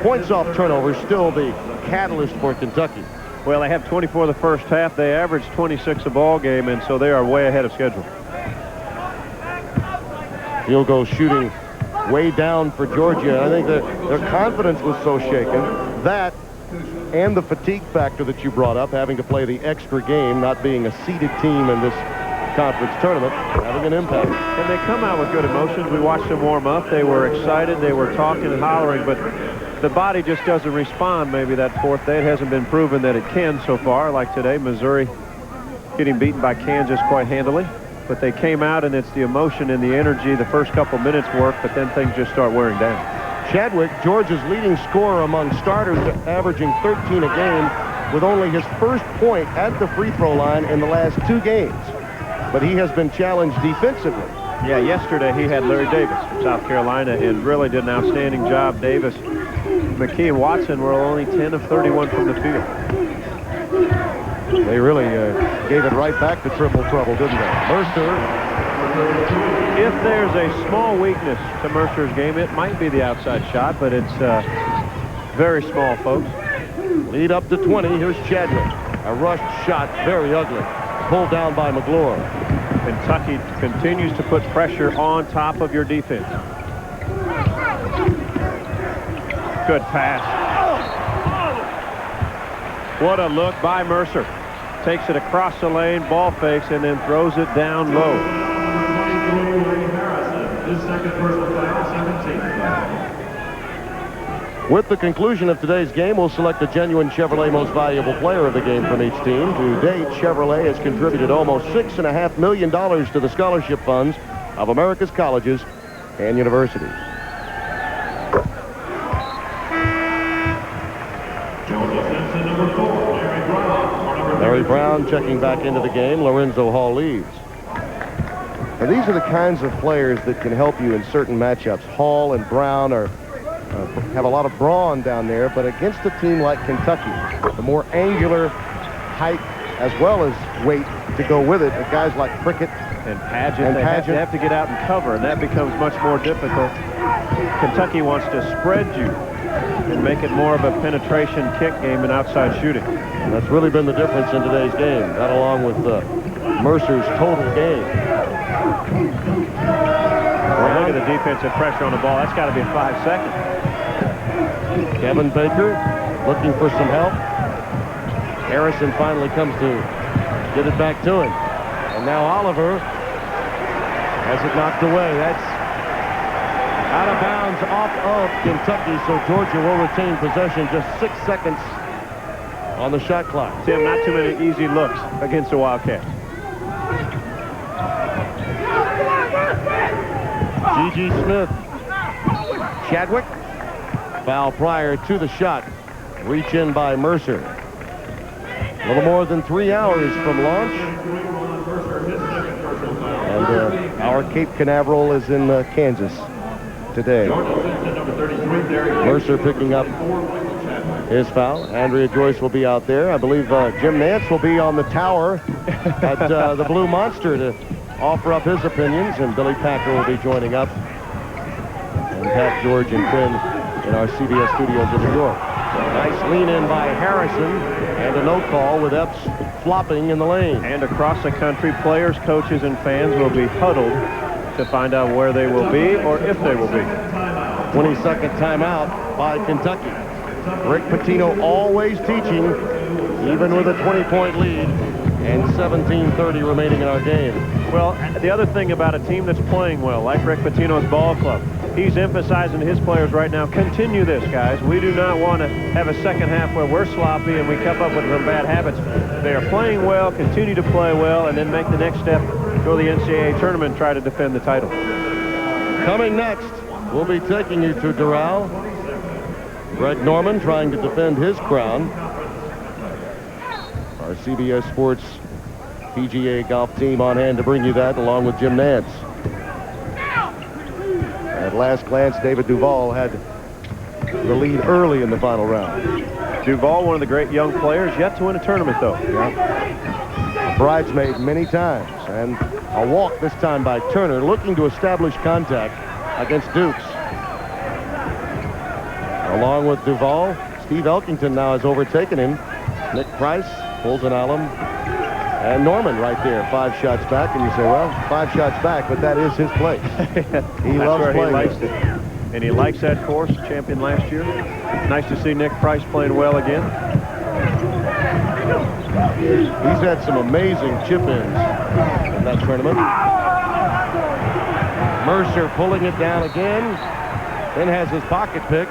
Points off turnover, still the catalyst for Kentucky. Well, they have 24 the first half. They averaged 26 a ball game, and so they are way ahead of schedule. Field goal shooting way down for Georgia. I think that their confidence was so shaken. That and the fatigue factor that you brought up, having to play the extra game, not being a seeded team in this conference tournament, having an impact. And they come out with good emotions. We watched them warm up. They were excited. They were talking and hollering, but the body just doesn't respond maybe that fourth day. It hasn't been proven that it can so far. Like today, Missouri getting beaten by Kansas quite handily. But they came out, and it's the emotion and the energy. The first couple minutes work, but then things just start wearing down. Chadwick, Georgia's leading scorer among starters, averaging 13 a game, with only his first point at the free throw line in the last 2 games. But he has been challenged defensively. Yeah, yesterday he had Larry Davis from South Carolina and really did an outstanding job. Davis, McKee, and Watson were only 10 of 31 from the field. They really gave it right back to triple trouble, didn't they? Mercer. If there's a small weakness to Mercer's game, it might be the outside shot, but it's very small, folks. Lead up to 20. Here's Chadwick. A rushed shot, very ugly. Pulled down by McGlure. Kentucky continues to put pressure on top of your defense. Good pass. What a look by Mercer. Takes it across the lane, ball fakes, and then throws it down low. With the conclusion of today's game, we'll select a genuine Chevrolet Most Valuable Player of the game from each team. To date, Chevrolet has contributed almost $6.5 million to the scholarship funds of America's colleges and universities. Larry Brown checking back into the game. Lorenzo Hall leaves. And these are the kinds of players that can help you in certain matchups. Hall and Brown are have a lot of brawn down there, but against a team like Kentucky, the more angular height as well as weight to go with it, guys like Prickett and Pageant, they have to get out and cover, and that becomes much more difficult. Kentucky wants to spread you and make it more of a penetration kick game and outside shooting. And that's really been the difference in today's game, that along with Mercer's total game. Well, look at the defensive pressure on the ball. That's got to be 5 seconds. Kevin Baker looking for some help. Harrison finally comes to get it back to him. And now Oliver has it knocked away. That's out of bounds off of Kentucky, so Georgia will retain possession. Just 6 seconds on the shot clock. Tim, not too many easy looks against the Wildcats. G.G. Smith Chadwick. Foul prior to the shot. Reach in by Mercer. A little more than 3 hours from launch. And our Cape Canaveral is in Kansas today. Mercer picking up his foul. Andrea Joyce will be out there. I believe Jim Nance will be on the tower at the Blue Monster to offer up his opinions, and Billy Packer will be joining up. And Pat, George, and Quinn in our CBS studios in New York. Nice lean in by Harrison, and a no call with Epps flopping in the lane. And across the country, players, coaches, and fans will be huddled to find out where they will be or if they will be. 22nd timeout by Kentucky. Rick Pitino always teaching, even with a 20-point lead and 17:30 remaining in our game. Well, the other thing about a team that's playing well, like Rick Pitino's ball club, he's emphasizing to his players right now, continue this, guys. We do not want to have a second half where we're sloppy and we come up with some bad habits. They are playing well, continue to play well, and then make the next step, go to the NCAA tournament, try to defend the title. Coming next, we'll be taking you to Doral. Greg Norman trying to defend his crown. Our CBS Sports PGA golf team on hand to bring you that, along with Jim Nance. At last glance, David Duval had the lead early in the final round. Duval, one of the great young players, yet to win a tournament, though. Yeah. Bridesmaid many times, and a walk this time by Turner, looking to establish contact against Dukes. Along with Duval, Steve Elkington now has overtaken him. Nick Price, Fulton Allen, and Norman right there, 5 shots back. And you say, well, 5 shots back, but that is his place. He loves playing. He likes it. And he likes that course, champion last year. Nice to see Nick Price playing well again. He's had some amazing chip-ins in that tournament. Mercer pulling it down again, then has his pocket pick.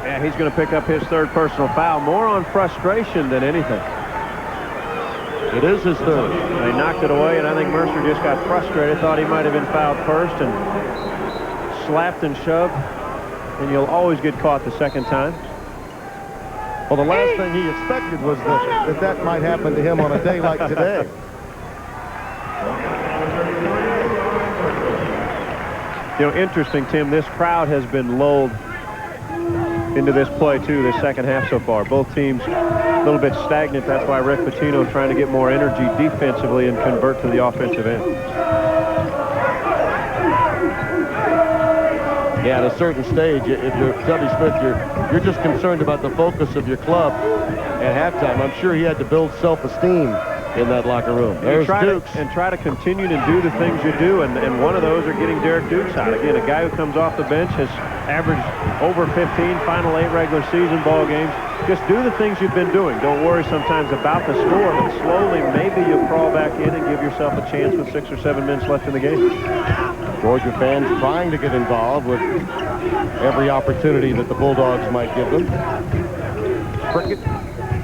Yeah, he's going to pick up his 3rd personal foul, more on frustration than anything. It is his 3rd. They knocked it away, and I think Mercer just got frustrated, thought he might have been fouled first, and slapped and shoved, and you'll always get caught the second time. Well, the last thing he expected was that might happen to him on a day like today. You know, interesting, Tim, this crowd has been lulled into this play, too, this second half so far. Both teams a little bit stagnant. That's why Rick Pitino is trying to get more energy defensively and convert to the offensive end. Yeah, at a certain stage, if you're Tubby Smith, you're just concerned about the focus of your club at halftime. I'm sure he had to build self-esteem in that locker room. There's Dukes. Try to continue to do the things you do, and one of those are getting Derek Dukes out. Again, a guy who comes off the bench has averaged over 15 final 8 regular season ball games. Just do the things you've been doing. Don't worry sometimes about the score, but slowly maybe you crawl back in and give yourself a chance with 6 or 7 minutes left in the game. Georgia fans trying to get involved with every opportunity that the Bulldogs might give them. Prickett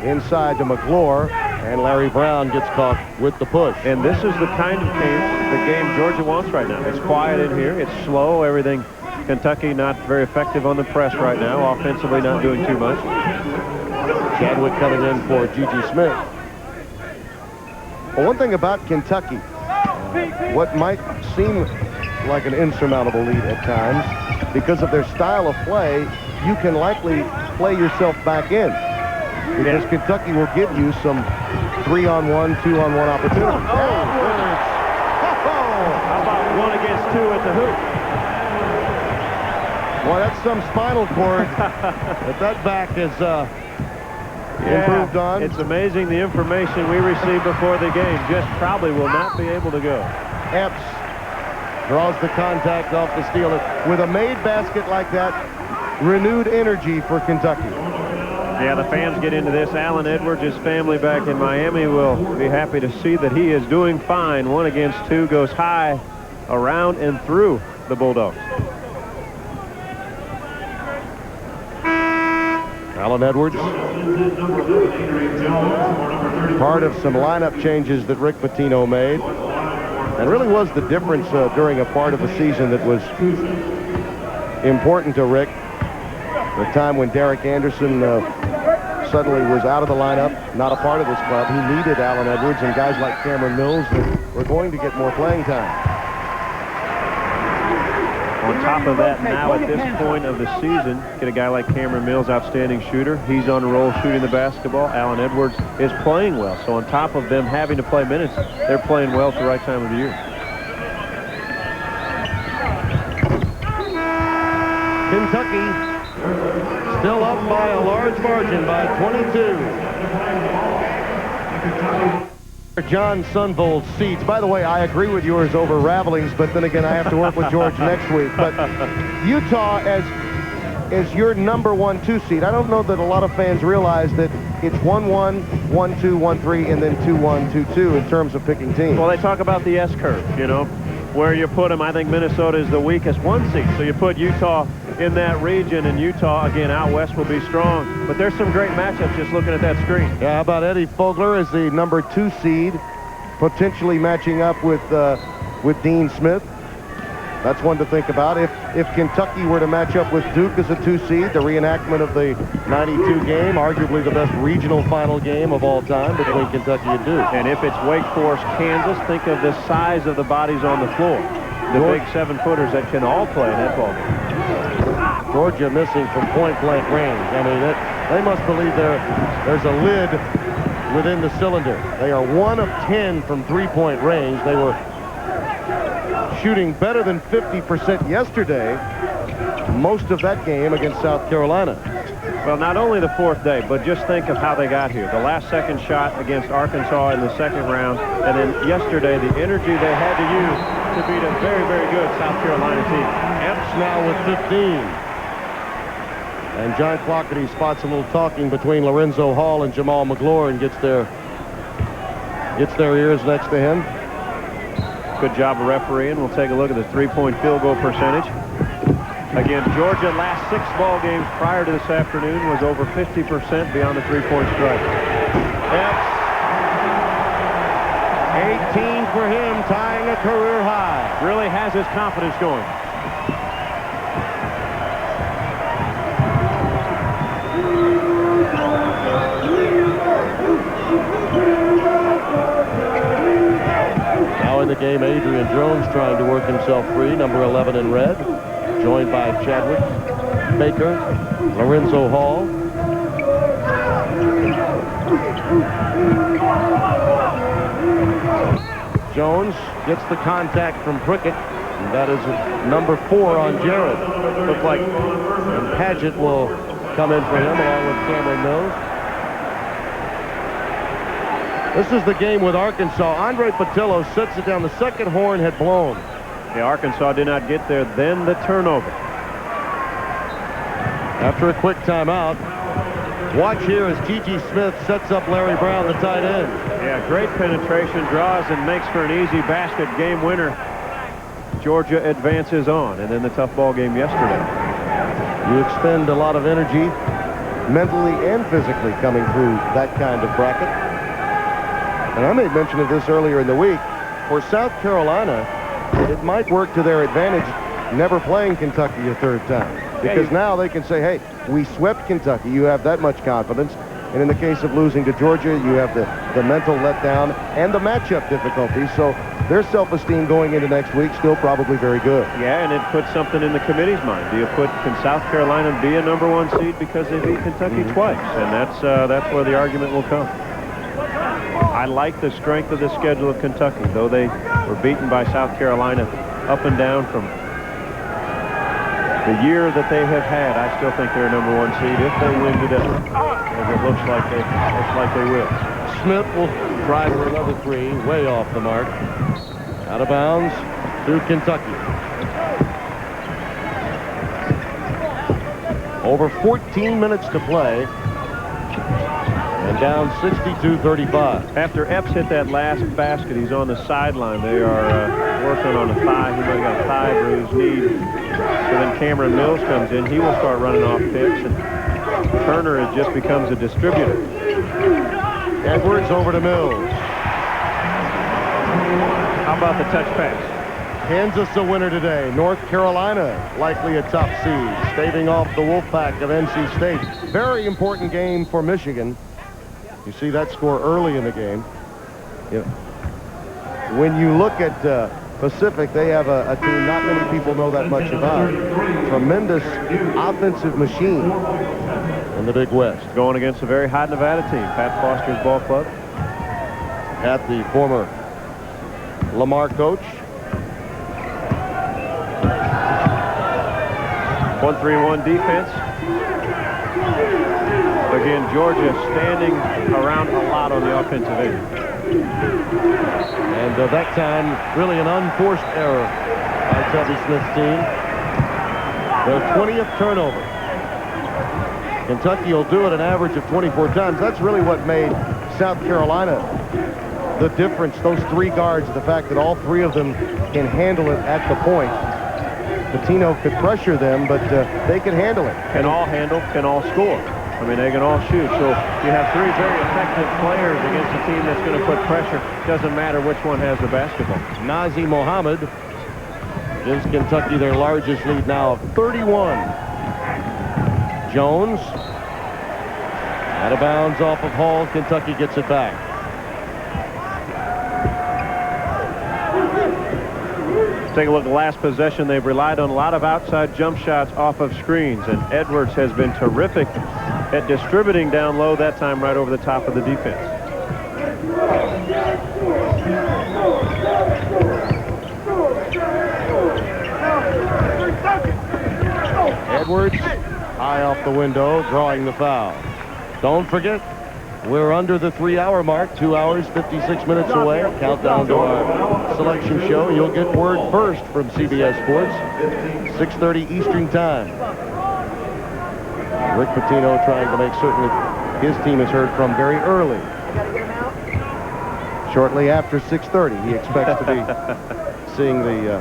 inside to McClure, and Larry Brown gets caught with the push. And this is the kind of game Georgia wants right now. It's quiet in here. It's slow. Everything. Kentucky not very effective on the press right now. Offensively not doing too much. Chadwick coming in for Gigi Smith. Well, one thing about Kentucky, what might seem like an insurmountable lead at times, because of their style of play, you can likely play yourself back in. Because Kentucky will give you some 3-on-1, 2-on-1 opportunities. How about 1 against 2 at the hoop? Boy, that's some spinal cord that back is improved on. It's amazing the information we received before the game. Just probably will not be able to go. Epps draws the contact off the steal. With a made basket like that, renewed energy for Kentucky. Yeah, the fans get into this. Alan Edwards, his family back in Miami, will be happy to see that he is doing fine. 1 against 2 goes high, around, and through the Bulldogs. Alan Edwards, part of some lineup changes that Rick Pitino made, and really was the difference during a part of the season that was important to Rick. The time when Derek Anderson suddenly was out of the lineup, not a part of this club. He needed Alan Edwards and guys like Cameron Mills that were going to get more playing time. On top of that, now at this point of the season, get a guy like Cameron Mills, outstanding shooter. He's on a roll shooting the basketball. Alan Edwards is playing well. So on top of them having to play minutes, they're playing well at the right time of the year. Kentucky still up by a large margin by 22. John Sunvold's seats. By the way, I agree with yours over Ravelings, but then again, I have to work with George next week. But Utah as your number 1-2 seed. I don't know that a lot of fans realize that it's 1-1, 1-2, 1-3, and then 2-1, 2-2 in terms of picking teams. Well, they talk about the S curve, you know, where you put them. I think Minnesota is the weakest 1 seed. So you put Utah in that region, and Utah, again, out west will be strong. But there's some great matchups just looking at that screen. Yeah, how about Eddie Fogler as the number 2 seed, potentially matching up with Dean Smith? That's one to think about. If Kentucky were to match up with Duke as a 2 seed, the reenactment of the 92 game, arguably the best regional final game of all time between Kentucky and Duke. And if it's Wake Forest, Kansas, think of the size of the bodies on the floor. The big 7-footers that can all play in that ball game. Georgia missing from point-blank range. I mean, they must believe there's a lid within the cylinder. They are 1 of 10 from three-point range. They were shooting better than 50% yesterday, most of that game against South Carolina. Well, not only the 4th day, but just think of how they got here. The last second shot against Arkansas in the 2nd round, and then yesterday, the energy they had to use to beat a very, very good South Carolina team. Epps now with 15. And John Clougherty spots a little talking between Lorenzo Hall and Jamal McGlure and gets their ears next to him. Good job of refereeing. We'll take a look at the 3-point field goal percentage. Again, Georgia last 6 ball games prior to this afternoon was over 50% beyond the 3-point strike. Epps, 18 for him, tying a career high. Really has his confidence going. Now in the game, Adrian Jones trying to work himself free, number 11 in red, joined by Chadwick, Baker, Lorenzo Hall. Jones gets the contact from Prickett. And that is number 4 on Jared. Looks like Padgett will come in for him along with Cameron Mills. This is the game with Arkansas. Andre Patillo sets it down. The second horn had blown. Yeah, Arkansas did not get there. Then the turnover. After a quick timeout, watch here as T.G. Smith sets up Larry Brown, the tight end. Yeah, great penetration, draws and makes for an easy basket, game winner. Georgia advances on, and then the tough ball game yesterday. You expend a lot of energy, mentally and physically, coming through that kind of bracket. And I made mention of this earlier in the week. For South Carolina, it might work to their advantage never playing Kentucky a 3rd time. Because now they can say, hey, we swept Kentucky. You have that much confidence. And in the case of losing to Georgia, you have the mental letdown and the matchup difficulty. So their self-esteem going into next week still probably very good. Yeah, and it puts something in the committee's mind. Can South Carolina be a number 1 seed because they beat Kentucky twice? And that's where the argument will come. I like the strength of the schedule of Kentucky, though they were beaten by South Carolina up and down from the year that they have had. I still think they're a number 1 seed if they win today, as it looks like they will. Smith will try for another 3, way off the mark. Out of bounds to Kentucky. Over 14 minutes to play. And down 62-35. After Epps hit that last basket, he's on the sideline. They are working on a thigh. He might have got a thigh bruise, knee. So then Cameron Mills comes in. He will start running off picks. And Turner just becomes a distributor. Edwards over to Mills. How about the touch pass? Kansas a winner today. North Carolina likely a top seed, staving off the Wolfpack of NC State. Very important game for Michigan. You see that score early in the game. When you look at Pacific, they have a team not many people know that much about. Tremendous offensive machine in the Big West. Going against a very hot Nevada team, Pat Foster's ball club. Pat, the former Lamar coach. 1-3-1 defense. Again, Georgia standing around a lot on the offensive end. And that time, really an unforced error by Tubby Smith's team. Their 20th turnover. Kentucky will do it an average of 24 times. That's really what made South Carolina the difference. Those three guards, the fact that all three of them can handle it at the point. Pitino could pressure them, but they can handle it. Can all handle, can all score. I mean, they can all shoot. So you have three very effective players against a team that's going to put pressure. Doesn't matter which one has the basketball. Nazi Mohammed gives Kentucky their largest lead now of 31. Jones out of bounds off of Hall. Kentucky gets it back. Take a look at the last possession. They've relied on a lot of outside jump shots off of screens, and Edwards has been terrific at distributing down low, that time right over the top of the defense. Edwards high off the window, drawing the foul. Don't forget, we're under the 3-hour mark, 2 hours, 56 minutes away. Countdown to our selection show. You'll get word first from CBS Sports, 6:30 Eastern Time. Rick Pitino trying to make certain that his team is heard from very early. Shortly after 6:30, he expects to be seeing the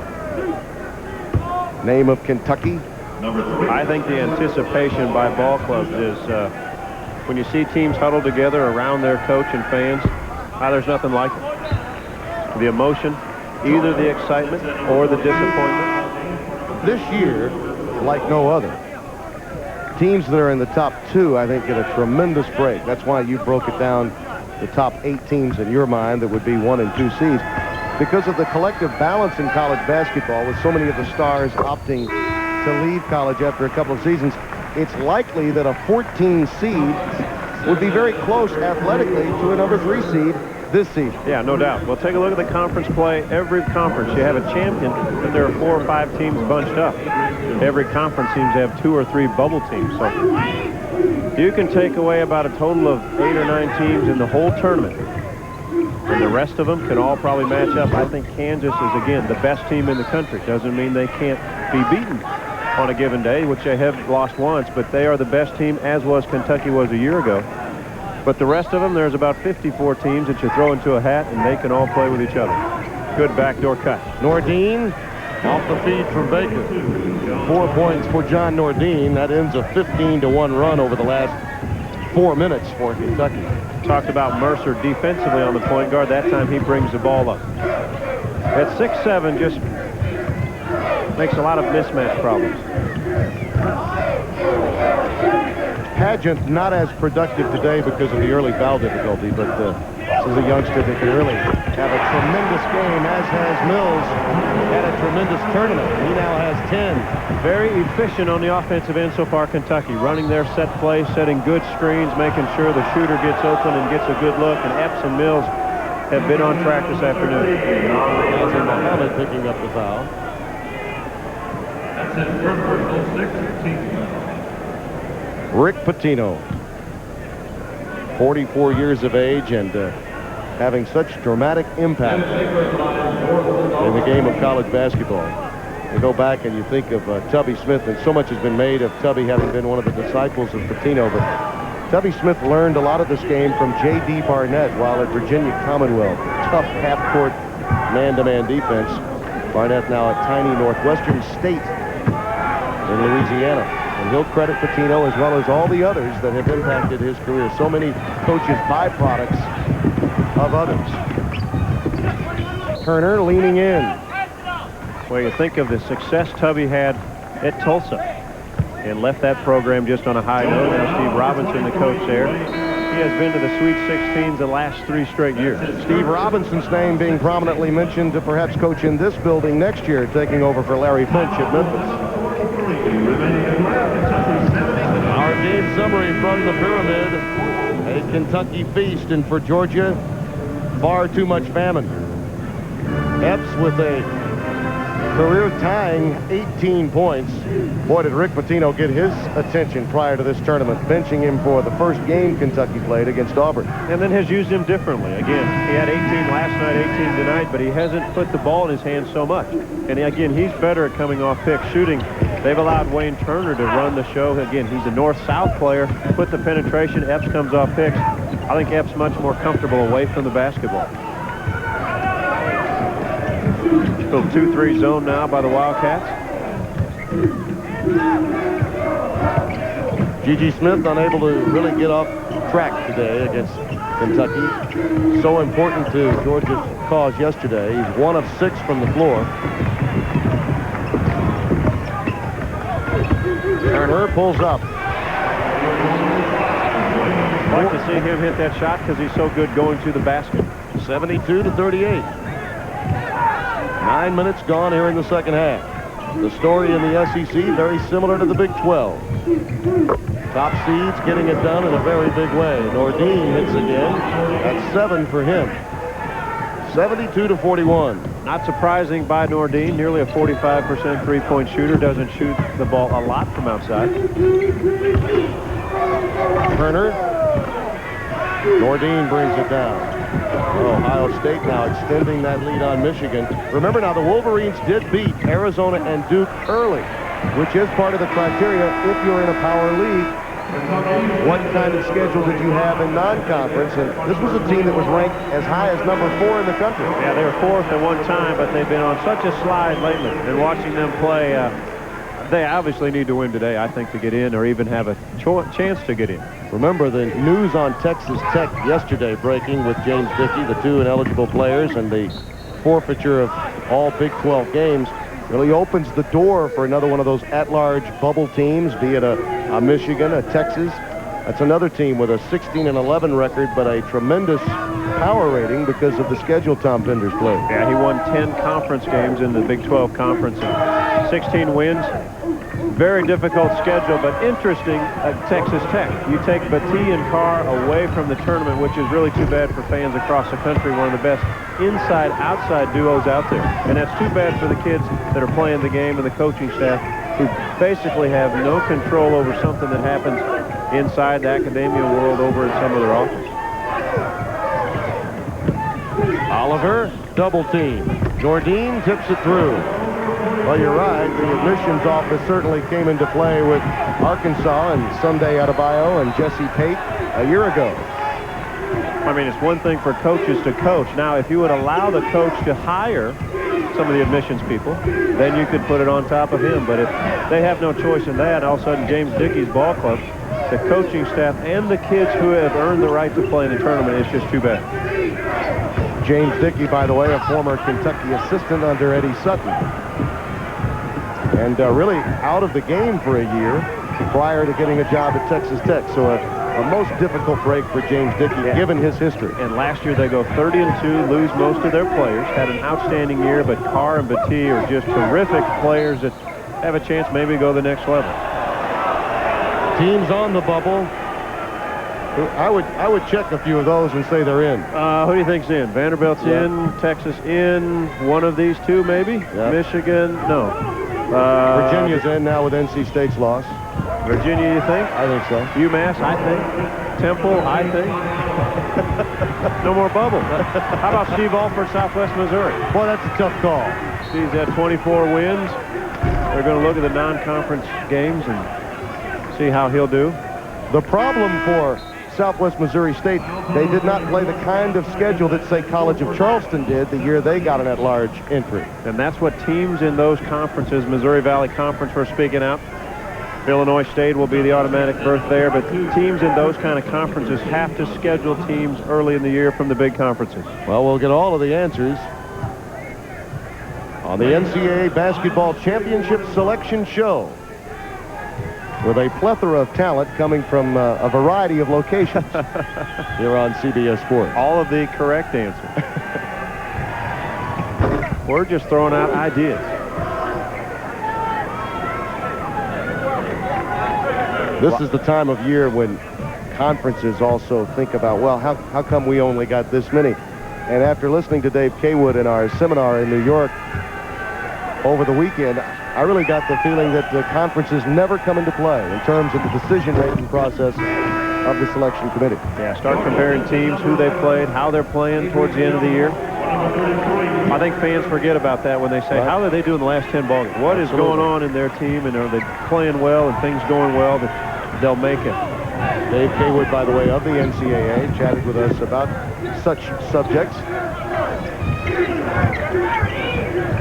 name of Kentucky. I think the anticipation by ball clubs is when you see teams huddled together around their coach and fans, there's nothing like it. The emotion, either the excitement or the disappointment. This year, like no other, teams that are in the top 2, I think, get a tremendous break. That's why you broke it down, the top 8 teams in your mind that would be 1 and 2 seeds. Because of the collective balance in college basketball, with so many of the stars opting to leave college after a couple of seasons, it's likely that a 14 seed would be very close athletically to a number 3 seed this season. Yeah, no doubt. Well, take a look at the conference play. Every conference, you have a champion, but there are 4 or 5 teams bunched up. Every conference seems to have 2 or 3 bubble teams. So you can take away about a total of 8 or 9 teams in the whole tournament. And the rest of them can all probably match up. I think Kansas is, again, the best team in the country. Doesn't mean they can't be beaten on a given day, which they have lost once, but they are the best team, as was Kentucky was a year ago. But the rest of them, there's about 54 teams that you throw into a hat, and they can all play with each other. Good backdoor cut. Nordine off the feed from Baker. 4 points for John Nordine. That ends a 15-1 run over the last 4 minutes for Kentucky. Talked about Mercer defensively on the point guard. That time he brings the ball up. At 6'7", just makes a lot of mismatch problems. Pageant not as productive today because of the early foul difficulty, but this is a youngster that can really have a tremendous game, as has Mills had a tremendous tournament. He now has 10. Very efficient on the offensive end so far, Kentucky. Running their set play, setting good screens, making sure the shooter gets open and gets a good look, and Epps and Mills have been on track this afternoon. Mohammed picking up the foul. Rick Pitino, 44 years of age and having such dramatic impact in the game of college basketball. You go back and you think of Tubby Smith, and so much has been made of Tubby having been one of the disciples of Pitino, but Tubby Smith learned a lot of this game from J.D. Barnett while at Virginia Commonwealth. Tough half-court man-to-man defense. Barnett now at tiny Northwestern State in Louisiana. And he'll credit Pitino as well as all the others that have impacted his career. So many coaches byproducts of others. Turner leaning in. Well, you think of the success Tubby had at Tulsa and left that program just on a high note. Now Steve Robinson, the coach there, he has been to the Sweet 16s the last 3 straight years. Steve Robinson's name being prominently mentioned to perhaps coach in this building next year, taking over for Larry Finch at Memphis. Our game summary from the Pyramid. A Kentucky feast, and for Georgia, far too much famine. Epps with a career-tying 18 points. Boy, did Rick Pitino get his attention prior to this tournament, benching him for the first game Kentucky played against Auburn. And then has used him differently. Again, he had 18 last night, 18 tonight, but he hasn't put the ball in his hands so much. And again, he's better at coming off picks, shooting. They've allowed Wayne Turner to run the show. Again, he's a north-south player. Put the penetration. Epps comes off picks. I think Epps much more comfortable away from the basketball. Little 2-3 zone now by the Wildcats. G.G. Smith unable to really get off track today against Kentucky. So important to Georgia's cause yesterday. He's 1 of 6 from the floor. Turner pulls up. I'd like to see him hit that shot because he's so good going to the basket. 72-38. 9 minutes gone here in the second half. The story in the SEC very similar to the Big 12. Top seeds getting it done in a very big way. Nordine hits again. That's 7 for him. 72-41. Not surprising by Nordine, nearly a 45% three-point shooter. Doesn't shoot the ball a lot from outside. Turner. Nordine brings it down. Ohio State now extending that lead on Michigan. Remember now, the Wolverines did beat Arizona and Duke early, which is part of the criteria if you're in a power league. What kind of schedule did you have in non-conference? And this was a team that was ranked as high as number 4 in the country. Yeah, they were 4th at one time, but they've been on such a slide lately. And watching them play, they obviously need to win today, I think, to get in or even have a chance to get in. Remember the news on Texas Tech yesterday breaking with James Dickey, the 2 ineligible players, and the forfeiture of all Big 12 games really opens the door for another one of those at-large bubble teams, be it a Michigan, a Texas. That's another team with a 16-11 record, but a tremendous power rating because of the schedule Tom Penders played. Yeah, he won 10 conference games in the Big 12 conference and 16 wins. Very difficult schedule, but interesting at Texas Tech. You take Battie and Carr away from the tournament, which is really too bad for fans across the country. One of the best inside-outside duos out there. And that's too bad for the kids that are playing the game and the coaching staff who basically have no control over something that happens inside the academia world over in some of their office. Oliver, double team. Nordine tips it through. Well, you're right. The admissions office certainly came into play with Arkansas and Sunday Adebayo and Jesse Pate a year ago. I mean, it's one thing for coaches to coach. Now, if you would allow the coach to hire some of the admissions people, then you could put it on top of him. But if they have no choice in that, all of a sudden James Dickey's ball club, the coaching staff, and the kids who have earned the right to play in the tournament, it's just too bad. James Dickey, by the way, a former Kentucky assistant under Eddie Sutton. And really out of the game for a year prior to getting a job at Texas Tech. So a most difficult break for James Dickey, given his history. And last year they go 30-2, lose most of their players. Had an outstanding year, but Carr and Battie are just terrific players that have a chance maybe to go to the next level. Teams on the bubble. I would check a few of those and say they're in. Who do you think's in? Vanderbilt's in, Texas in, one of these two maybe? Yep. Michigan, no. Virginia's in now with NC State's loss. Virginia, you think? I think so. UMass, I think. Temple, I think. No more bubble. How about Steve Alford, Southwest Missouri? Boy, that's a tough call. Steve's had 24 wins. They're going to look at the non-conference games and see how he'll do. The problem for Southwest Missouri State, they did not play the kind of schedule that, say, College of Charleston did the year they got an at-large entry. And that's what teams in those conferences, Missouri Valley Conference, we're speaking out. Illinois State will be the automatic berth there, but teams in those kind of conferences have to schedule teams early in the year from the big conferences. Well, we'll get all of the answers on the NCAA Basketball Championship Selection Show, with a plethora of talent coming from a variety of locations here on CBS Sports. All of the correct answers. We're just throwing out ideas. This is the time of year when conferences also think about, well, how come we only got this many? And after listening to Dave Kaywood in our seminar in New York over the weekend, I really got the feeling that the conferences never come into play in terms of the decision-making process of the selection committee. Yeah, start comparing teams, who they played, how they're playing towards the end of the year. I think fans forget about that when they say, how are they doing the last 10 ball games? What is going on in their team, and are they playing well and things going well that they'll make it? Dave Kaywood, by the way, of the NCAA, chatted with us about such subjects.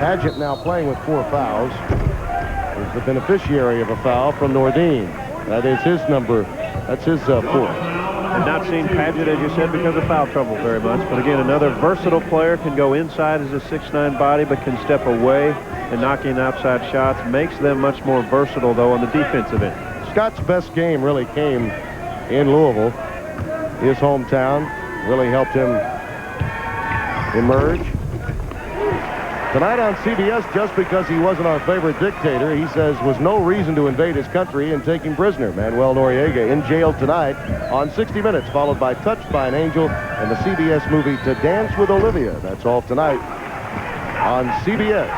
Padgett, now playing with 4 fouls, is the beneficiary of a foul from Nordine. That is his number. That's his fourth. And not seen Padgett, as you said, because of foul trouble very much. But again, another versatile player, can go inside as a 6'9" body, but can step away and knock in outside shots. Makes them much more versatile, though, on the defensive end. Scott's best game really came in Louisville. His hometown really helped him emerge. Tonight on CBS, just because he wasn't our favorite dictator, he says was no reason to invade his country and take him prisoner. Manuel Noriega in jail tonight on 60 Minutes, followed by Touched by an Angel and the CBS movie To Dance with Olivia. That's all tonight on CBS.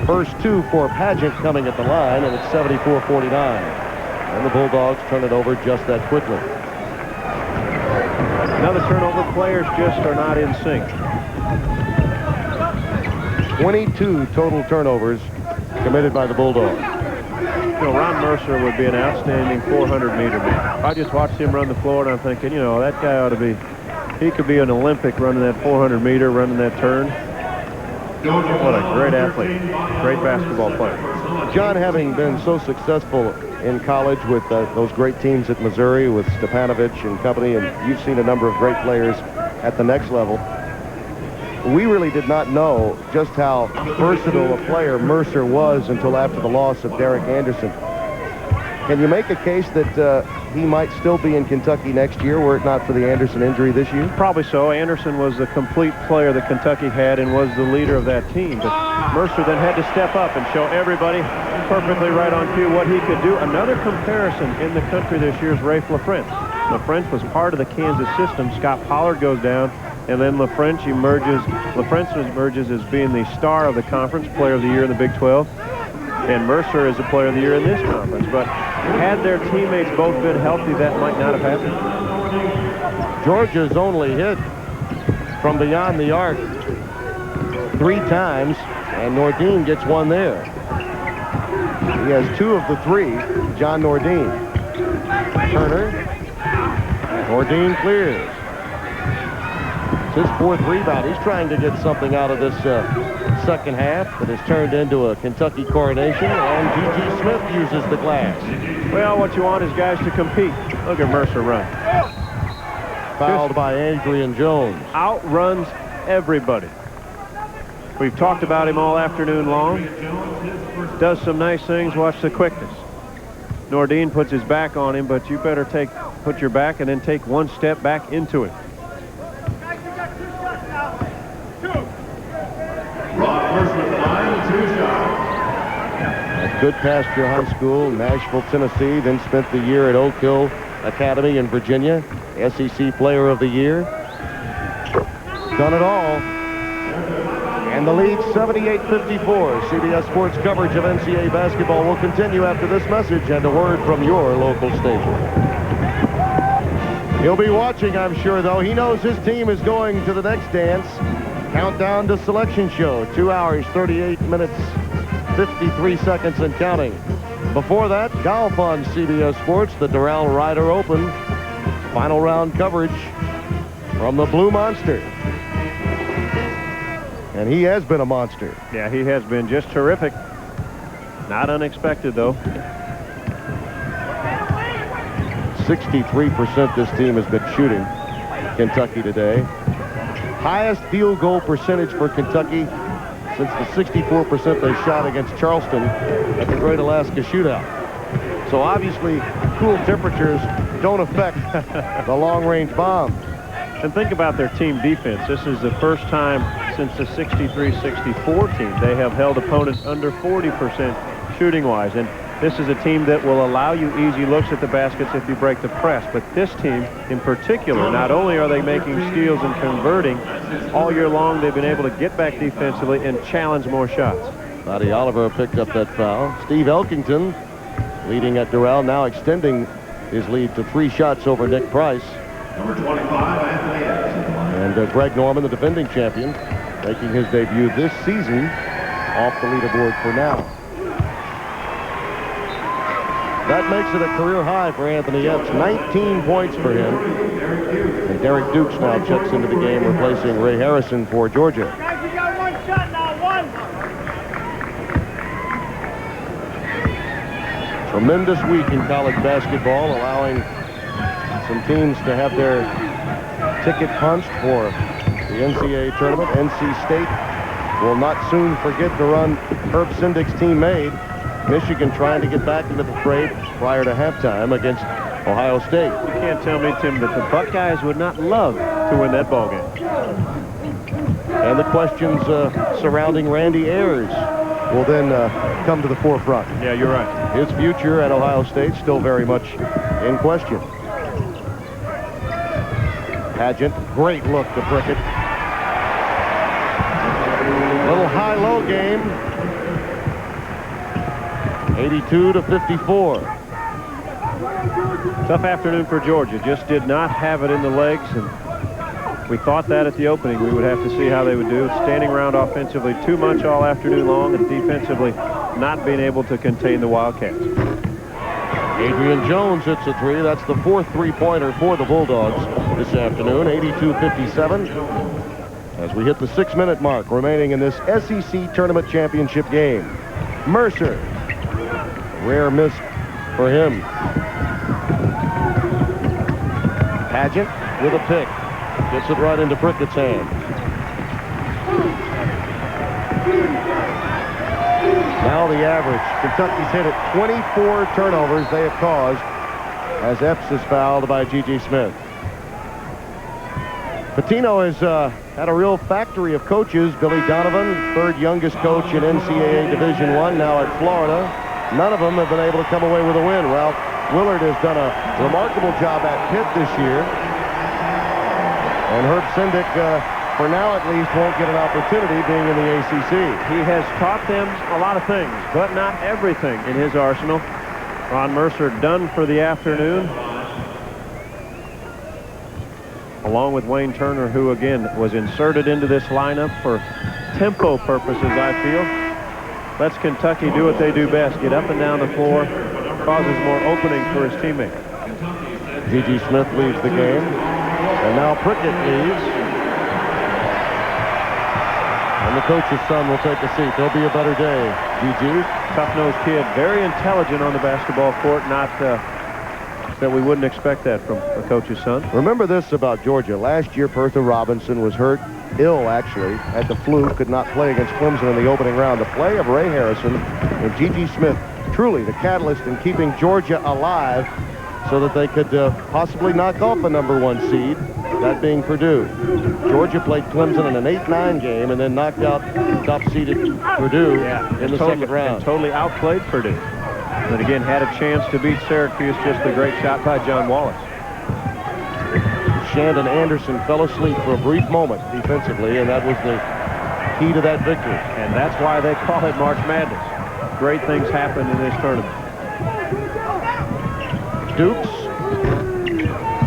First 2 for Padgett coming at the line, and it's 74-49. And the Bulldogs turn it over just that quickly. Another turnover. Players just are not in sync. 22 total turnovers committed by the Bulldogs. You know, Ron Mercer would be an outstanding 400-meter man. I just watched him run the floor, and I'm thinking, you know, that guy ought to be, he could be an Olympic running that 400-meter, running that turn. What a great athlete, great basketball player. John, having been so successful in college with those great teams at Missouri with Stepanovich and company, and you've seen a number of great players at the next level, we really did not know just how versatile a player Mercer was until after the loss of Derek Anderson. Can you make a case that he might still be in Kentucky next year were it not for the Anderson injury this year? Probably so. Anderson was the complete player that Kentucky had and was the leader of that team. But Mercer then had to step up and show everybody perfectly right on cue what he could do. Another comparison in the country this year is Rafe LaFrentz. LaFrentz was part of the Kansas system. Scott Pollard goes down, and then LaFrentz emerges as being the star of the conference, player of the year in the Big 12. And Mercer is the player of the year in this conference. But had their teammates both been healthy, that might not have happened. Georgia's only hit from beyond the arc 3 times, and Nordine gets one there. He has 2 of the 3, John Nordine. Turner. Nordine clears. It's his 4th rebound. He's trying to get something out of this second half that has turned into a Kentucky coronation, and G.G. Smith uses the glass. Well, what you want is guys to compete. Look at Mercer run. Fouled by Adrian Jones. Outruns everybody. We've talked about him all afternoon long. Does some nice things. Watch the quickness. Nordine puts his back on him, but you better put your back and then take 1 step back into it. Good Pasture High School, Nashville, Tennessee, then spent the year at Oak Hill Academy in Virginia, SEC Player of the Year. Done it all. And the lead, 78-54. CBS Sports coverage of NCAA basketball will continue after this message and a word from your local station. He'll be watching, I'm sure, though. He knows his team is going to the next dance. Countdown to selection show, 2 hours, 38 minutes, 53 seconds and counting. Before that, golf on CBS Sports, the Doral Ryder Open. Final round coverage from the Blue Monster. And he has been a monster. Yeah, he has been just terrific. Not unexpected, though. 63% this team has been shooting Kentucky today. Highest field goal percentage for Kentucky since the 64% they shot against Charleston at the Great Alaska Shootout. So obviously, cool temperatures don't affect the long-range bomb. And think about their team defense. This is the first time since the 63-64 team they have held opponents under 40% shooting-wise. And this is a team that will allow you easy looks at the baskets if you break the press. But this team in particular, not only are they making steals and converting, all year long they've been able to get back defensively and challenge more shots. Buddy Oliver picked up that foul. Steve Elkington leading at Doral, now extending his lead to 3 shots over Nick Price. Number 25, Anthony Edson. And Greg Norman, the defending champion, making his debut this season off the leaderboard for now. That makes it a career high for Anthony Epps. 19 points for him. And Derek Dukes now checks into the game, replacing Ray Harrison for Georgia. Guys, you got 1 shot now, 1. Tremendous week in college basketball, allowing some teams to have their ticket punched for the NCAA tournament. NC State will not soon forget the run Herb Sendik's team made. Michigan trying to get back into the fray prior to halftime against Ohio State. You can't tell me, Tim, that the Buckeyes would not love to win that ball game. And the questions surrounding Randy Ayers will then come to the forefront. Yeah, you're right. His future at Ohio State still very much in question. Pageant, great look to Prickett. Little high-low game. 82-54. Tough afternoon for Georgia. Just did not have it in the legs, and we thought that at the opening. We would have to see how they would do. Standing around offensively too much all afternoon long, and defensively not being able to contain the Wildcats. Adrian Jones hits a 3. That's the 4th three-pointer for the Bulldogs this afternoon. 82-57. As we hit the 6-minute mark remaining in this SEC Tournament Championship game. Mercer. Rare miss for him. Pageant with a pick. Gets it right into Prickett's hand. Now the average. Kentucky's hit it 24 turnovers they have caused as Epps is fouled by G.G. Smith. Pitino has had a real factory of coaches. Billy Donovan, 3rd youngest coach in NCAA Division I, now at Florida. None of them have been able to come away with a win. Ralph Willard has done a remarkable job at Pitt this year. And Herb Sendik, for now at least, won't get an opportunity being in the ACC. He has taught them a lot of things, but not everything in his arsenal. Ron Mercer done for the afternoon, along with Wayne Turner, who again was inserted into this lineup for tempo purposes, I feel. Lets Kentucky do what they do best, get up and down the floor, causes more openings for his teammates. G.G. Smith leaves the game, and now Prickett leaves. And the coach's son will take a seat. There'll be a better day, G.G. Tough-nosed kid, very intelligent on the basketball court, not that we wouldn't expect that from a coach's son. Remember this about Georgia. Last year, Pertha Robinson was hurt, ill actually, had the flu, could not play against Clemson in the opening round. The play of Ray Harrison and G.G. Smith, truly the catalyst in keeping Georgia alive so that they could possibly knock off a #1 seed, that being Purdue. Georgia played Clemson in an 8-9 game and then knocked out top-seeded Purdue in the second round. And totally outplayed Purdue. But again, had a chance to beat Syracuse, just a great shot by John Wallace. Shandon Anderson fell asleep for a brief moment defensively, and that was the key to that victory. And that's why they call it March Madness. Great things happen in this tournament. Dukes,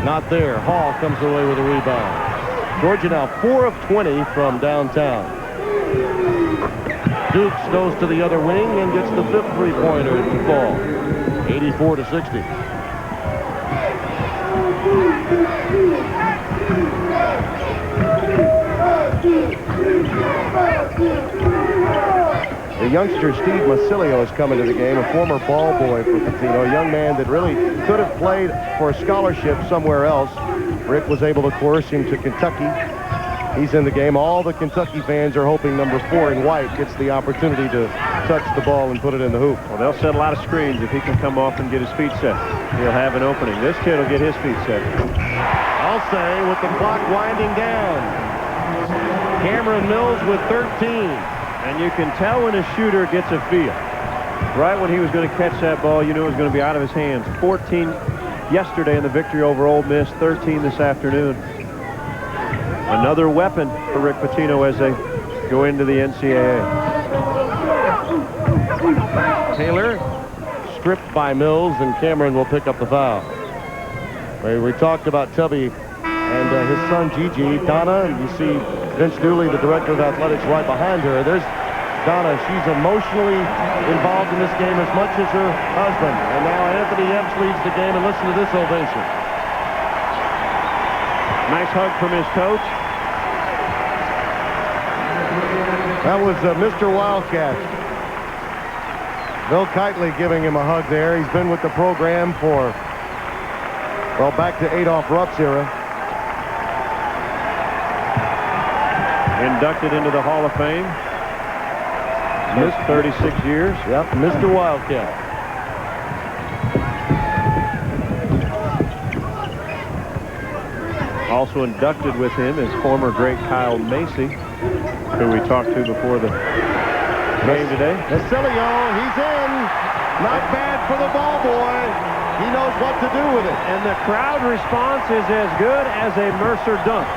not there. Hall comes away with a rebound. Georgia now 4 of 20 from downtown. Dukes goes to the other wing and gets the 5th three-pointer to fall. 84-60. The youngster Steve Masilio has come into the game, a former ball boy for Pitino, a young man that really could have played for a scholarship somewhere else. Rick was able to coerce him to Kentucky. He's in the game. All the Kentucky fans are hoping number 4 in white gets the opportunity to touch the ball and put it in the hoop. Well, they'll set a lot of screens if he can come off and get his feet set. He'll have an opening. This kid will get his feet set. I'll say with the clock winding down. Cameron Mills with 13. And you can tell when a shooter gets a feel. Right when he was going to catch that ball, you knew it was going to be out of his hands. 14 yesterday in the victory over Ole Miss, 13 this afternoon. Another weapon for Rick Pitino as they go into the NCAA. Taylor stripped by Mills, and Cameron will pick up the foul. We talked about Tubby and his son Gigi. Donna, you see Vince Dooley, the director of athletics, right behind her. There's Donna. She's emotionally involved in this game as much as her husband. And now Anthony Epps leads the game, and listen to this ovation. Nice hug from his coach. That was Mr. Wildcat. Bill Kitely giving him a hug there. He's been with the program for, well, back to Adolph Rupp's era. Inducted into the Hall of Fame. Missed 36 years. Yep, Mr. Wildcat. Also inducted with him is former great Kyle Macy, who we talked to before the game today. Vasilio, he's in. Not bad for the ball boy. He knows what to do with it. And the crowd response is as good as a Mercer dunk.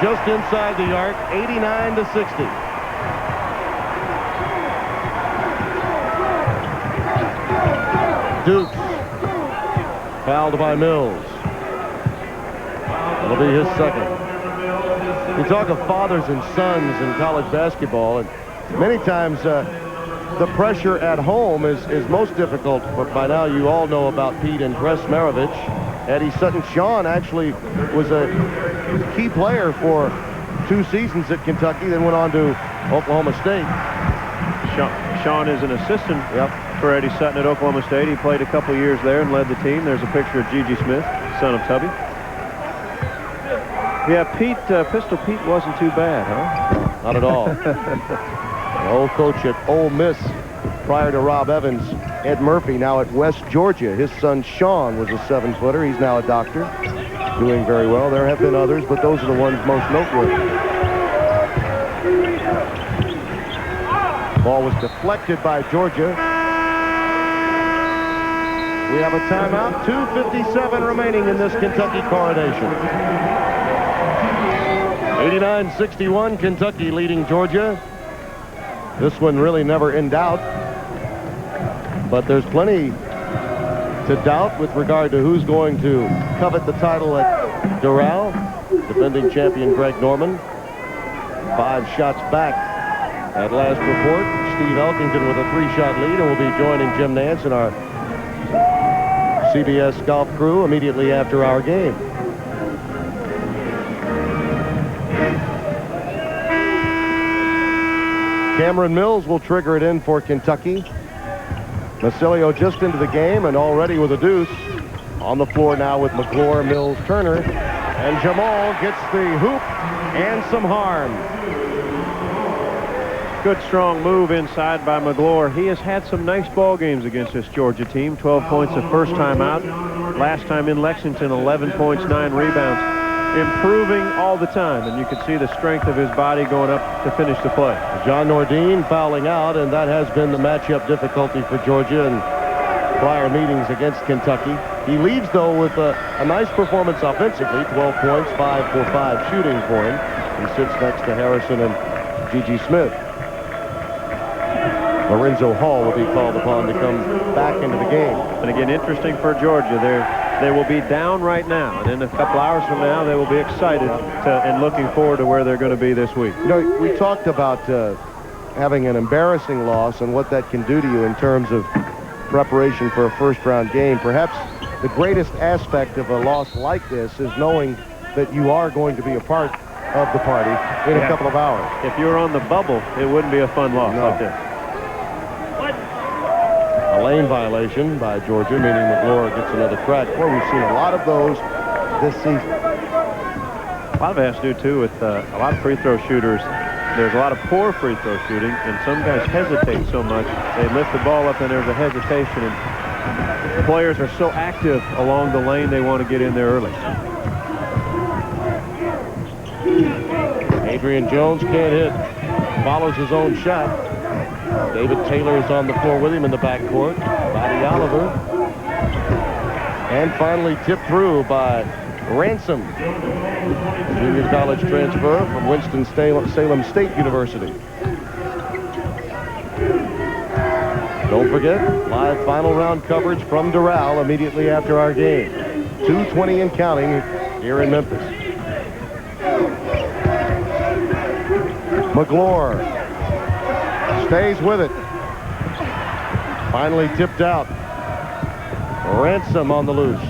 Just inside the arc, 89-60. Dukes fouled by Mills. It'll be his second. You talk of fathers and sons in college basketball, and many times the pressure at home is most difficult. But by now you all know about Pete and Chris Maravich. Eddie Sutton. Sean actually was a key player for 2 seasons at Kentucky, then went on to Oklahoma State. Sean is an assistant for Eddie Sutton at Oklahoma State. He played a couple years there and led the team. There's a picture of Gigi Smith, son of Tubby. Yeah, Pete, Pistol Pete wasn't too bad, huh? Not at all. An old coach at Ole Miss prior to Rob Evans, Ed Murphy, now at West Georgia. His son Sean was a 7-footer. He's now a doctor, doing very well. There have been others, but those are the ones most noteworthy. Ball was deflected by Georgia. We have a timeout. 2:57 remaining in this Kentucky coronation. 89-61, Kentucky leading Georgia. This one really never in doubt. But there's plenty to doubt with regard to who's going to covet the title at Doral. Defending champion Greg Norman. 5 shots back at last report. Steve Elkington with a 3-shot lead, and will be joining Jim Nance and our CBS golf crew immediately after our game. Cameron Mills will trigger it in for Kentucky. Vasilio just into the game and already with a deuce. On the floor now with McClure, Mills, Turner. And Jamal gets the hoop and some harm. Good strong move inside by McClure. He has had some nice ball games against this Georgia team. 12 points the first time out. Last time in Lexington, 11 points, 9 rebounds. Improving all the time, and you can see the strength of his body going up to finish the play. John Nordine fouling out, and that has been the matchup difficulty for Georgia in prior meetings against Kentucky. He leaves, though, with a nice performance offensively. 12 points, 5 for 5 shooting for him. He sits next to Harrison and Gigi Smith. Lorenzo Hall will be called upon to come back into the game. And again, interesting for Georgia. They will be down right now, and in a couple hours from now, they will be excited and looking forward to where they're going to be this week. You know, we talked about having an embarrassing loss and what that can do to you in terms of preparation for a first-round game. Perhaps the greatest aspect of a loss like this is knowing that you are going to be a part of the party in a couple of hours. If you were on the bubble, it wouldn't be a fun loss like this. A lane violation by Georgia, meaning McClure gets another crack. Boy, we've seen a lot of those this season. lot of it has to do, too, with a lot of free throw shooters. There's a lot of poor free throw shooting, and some guys hesitate so much. They lift the ball up, and there's a hesitation, and players are so active along the lane, they want to get in there early. Adrian Jones can't hit. Follows his own shot. David Taylor is on the floor with him in the backcourt. Bobby Oliver. And finally tipped through by Ransom, junior college transfer from Winston-Salem State University. Don't forget, live final round coverage from Doral immediately after our game. 2:20 and counting here in Memphis. McClure stays with it. Finally tipped out. Ransom on the loose.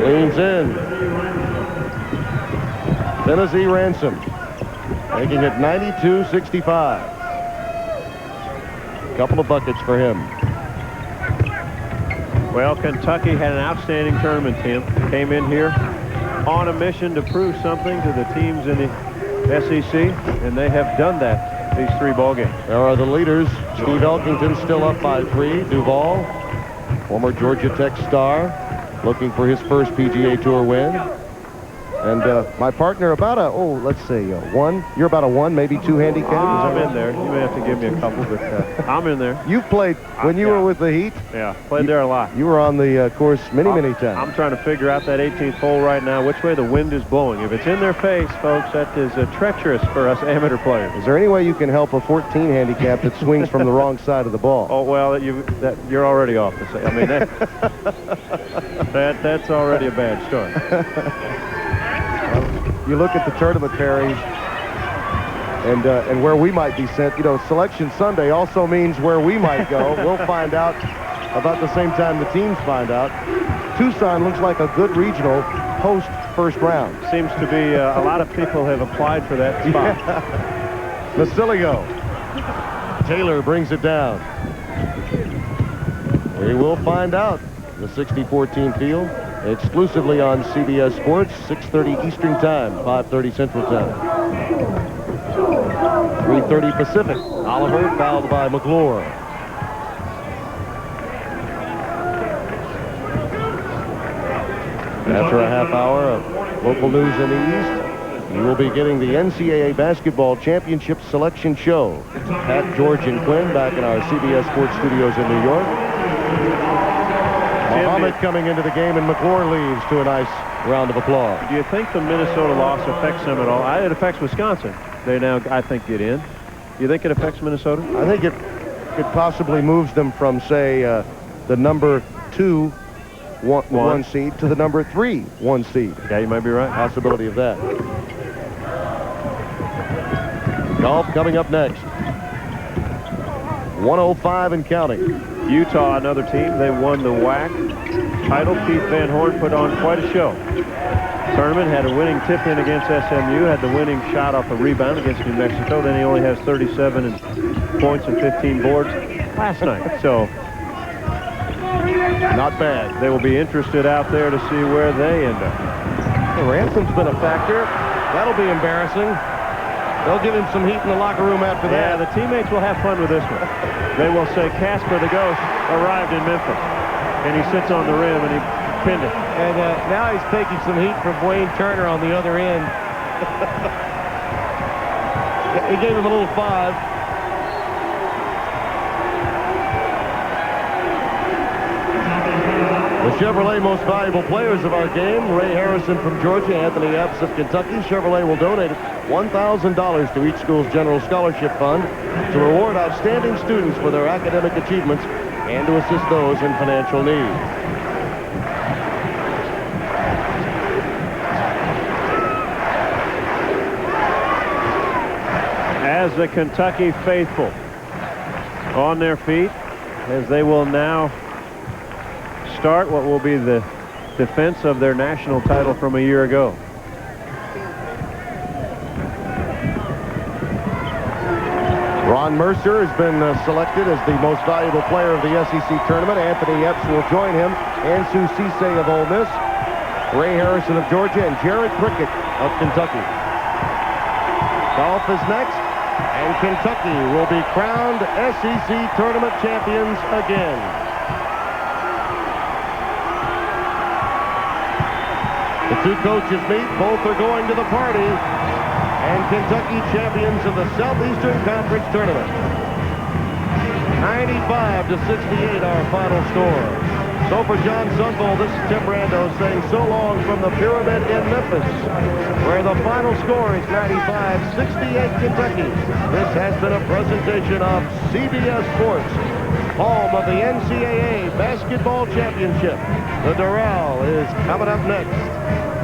Leans in. Tennessee Ransom making it 92-65. Couple of buckets for him. Well, Kentucky had an outstanding tournament, Tim. Came in here on a mission to prove something to the teams in the SEC, and they have done that these 3 ball games. There are the leaders. Steve Elkington still up by 3. Duval, former Georgia Tech star, looking for his first PGA Tour win. And my partner about a, let's say 1. You're about a 1, maybe 2 handicap. I'm in there. You may have to give me a couple, but I'm in there. You've played when you were with the Heat? Yeah, played there a lot. You were on the course many times. I'm trying to figure out that 18th hole right now, which way the wind is blowing. If it's in their face, folks, that is treacherous for us amateur players. Is there any way you can help a 14 handicap that swings from the wrong side of the ball? Oh, well, you're already off the side. I mean, that's already a bad start. You look at the tournament, Perry, and where we might be sent. You know, Selection Sunday also means where we might go. We'll find out about the same time the teams find out. Tucson looks like a good regional post first round. Seems to be a lot of people have applied for that spot. Yeah. Vasilio. Taylor brings it down. We will find out. The 60-14 field. Exclusively on CBS Sports, 6:30 Eastern Time, 5:30 Central Time. 3:30 Pacific. Oliver fouled by McClure. After a half hour of local news in the East, you will be getting the NCAA Basketball Championship Selection Show. Pat, George, and Quinn back in our CBS Sports studios in New York. Muhammad coming into the game, and McClure leaves to a nice round of applause. Do you think the Minnesota loss affects them at all? It affects Wisconsin. They now, I think, get in. Do you think it affects Minnesota? I think it possibly moves them from, say, the number 2 one seed to the number 3 1 seed. Yeah, you might be right. Possibility of that. Golf coming up next. 105 and counting. Utah, another team. They won the WAC title. Keith Van Horn put on quite a show. Tournament had a winning tip-in against SMU, had the winning shot off a rebound against New Mexico. Then he only has 37 points and 15 boards last night. So not bad. They will be interested out there to see where they end up. Well, Ransom's been a factor. That'll be embarrassing. They'll give him some heat in the locker room after that. Yeah, the teammates will have fun with this one. They will say Casper the Ghost arrived in Memphis. And he sits on the rim and he pinned it. And now he's taking some heat from Wayne Turner on the other end. He gave him a little 5. The Chevrolet most valuable players of our game: Ray Harrison from Georgia, Anthony Epps of Kentucky. Chevrolet will donate $1,000 to each school's general scholarship fund to reward outstanding students for their academic achievements and to assist those in financial need. As the Kentucky faithful on their feet, as they will now start what will be the defense of their national title from a year ago. Ron Mercer has been selected as the most valuable player of the SEC tournament. Anthony Epps will join him. Ansu Cisse of Ole Miss. Ray Harrison of Georgia and Jared Prickett of Kentucky. Golf is next, and Kentucky will be crowned SEC tournament champions again. The two coaches meet. Both are going to the party. And Kentucky champions of the Southeastern Conference tournament. 95-68 our final score. So for John Sunkel, this is Tim Brando saying so long from the Pyramid in Memphis, where the final score is 95-68 Kentucky. This has been a presentation of CBS Sports, home of the NCAA Basketball Championship. The Doral is coming up next.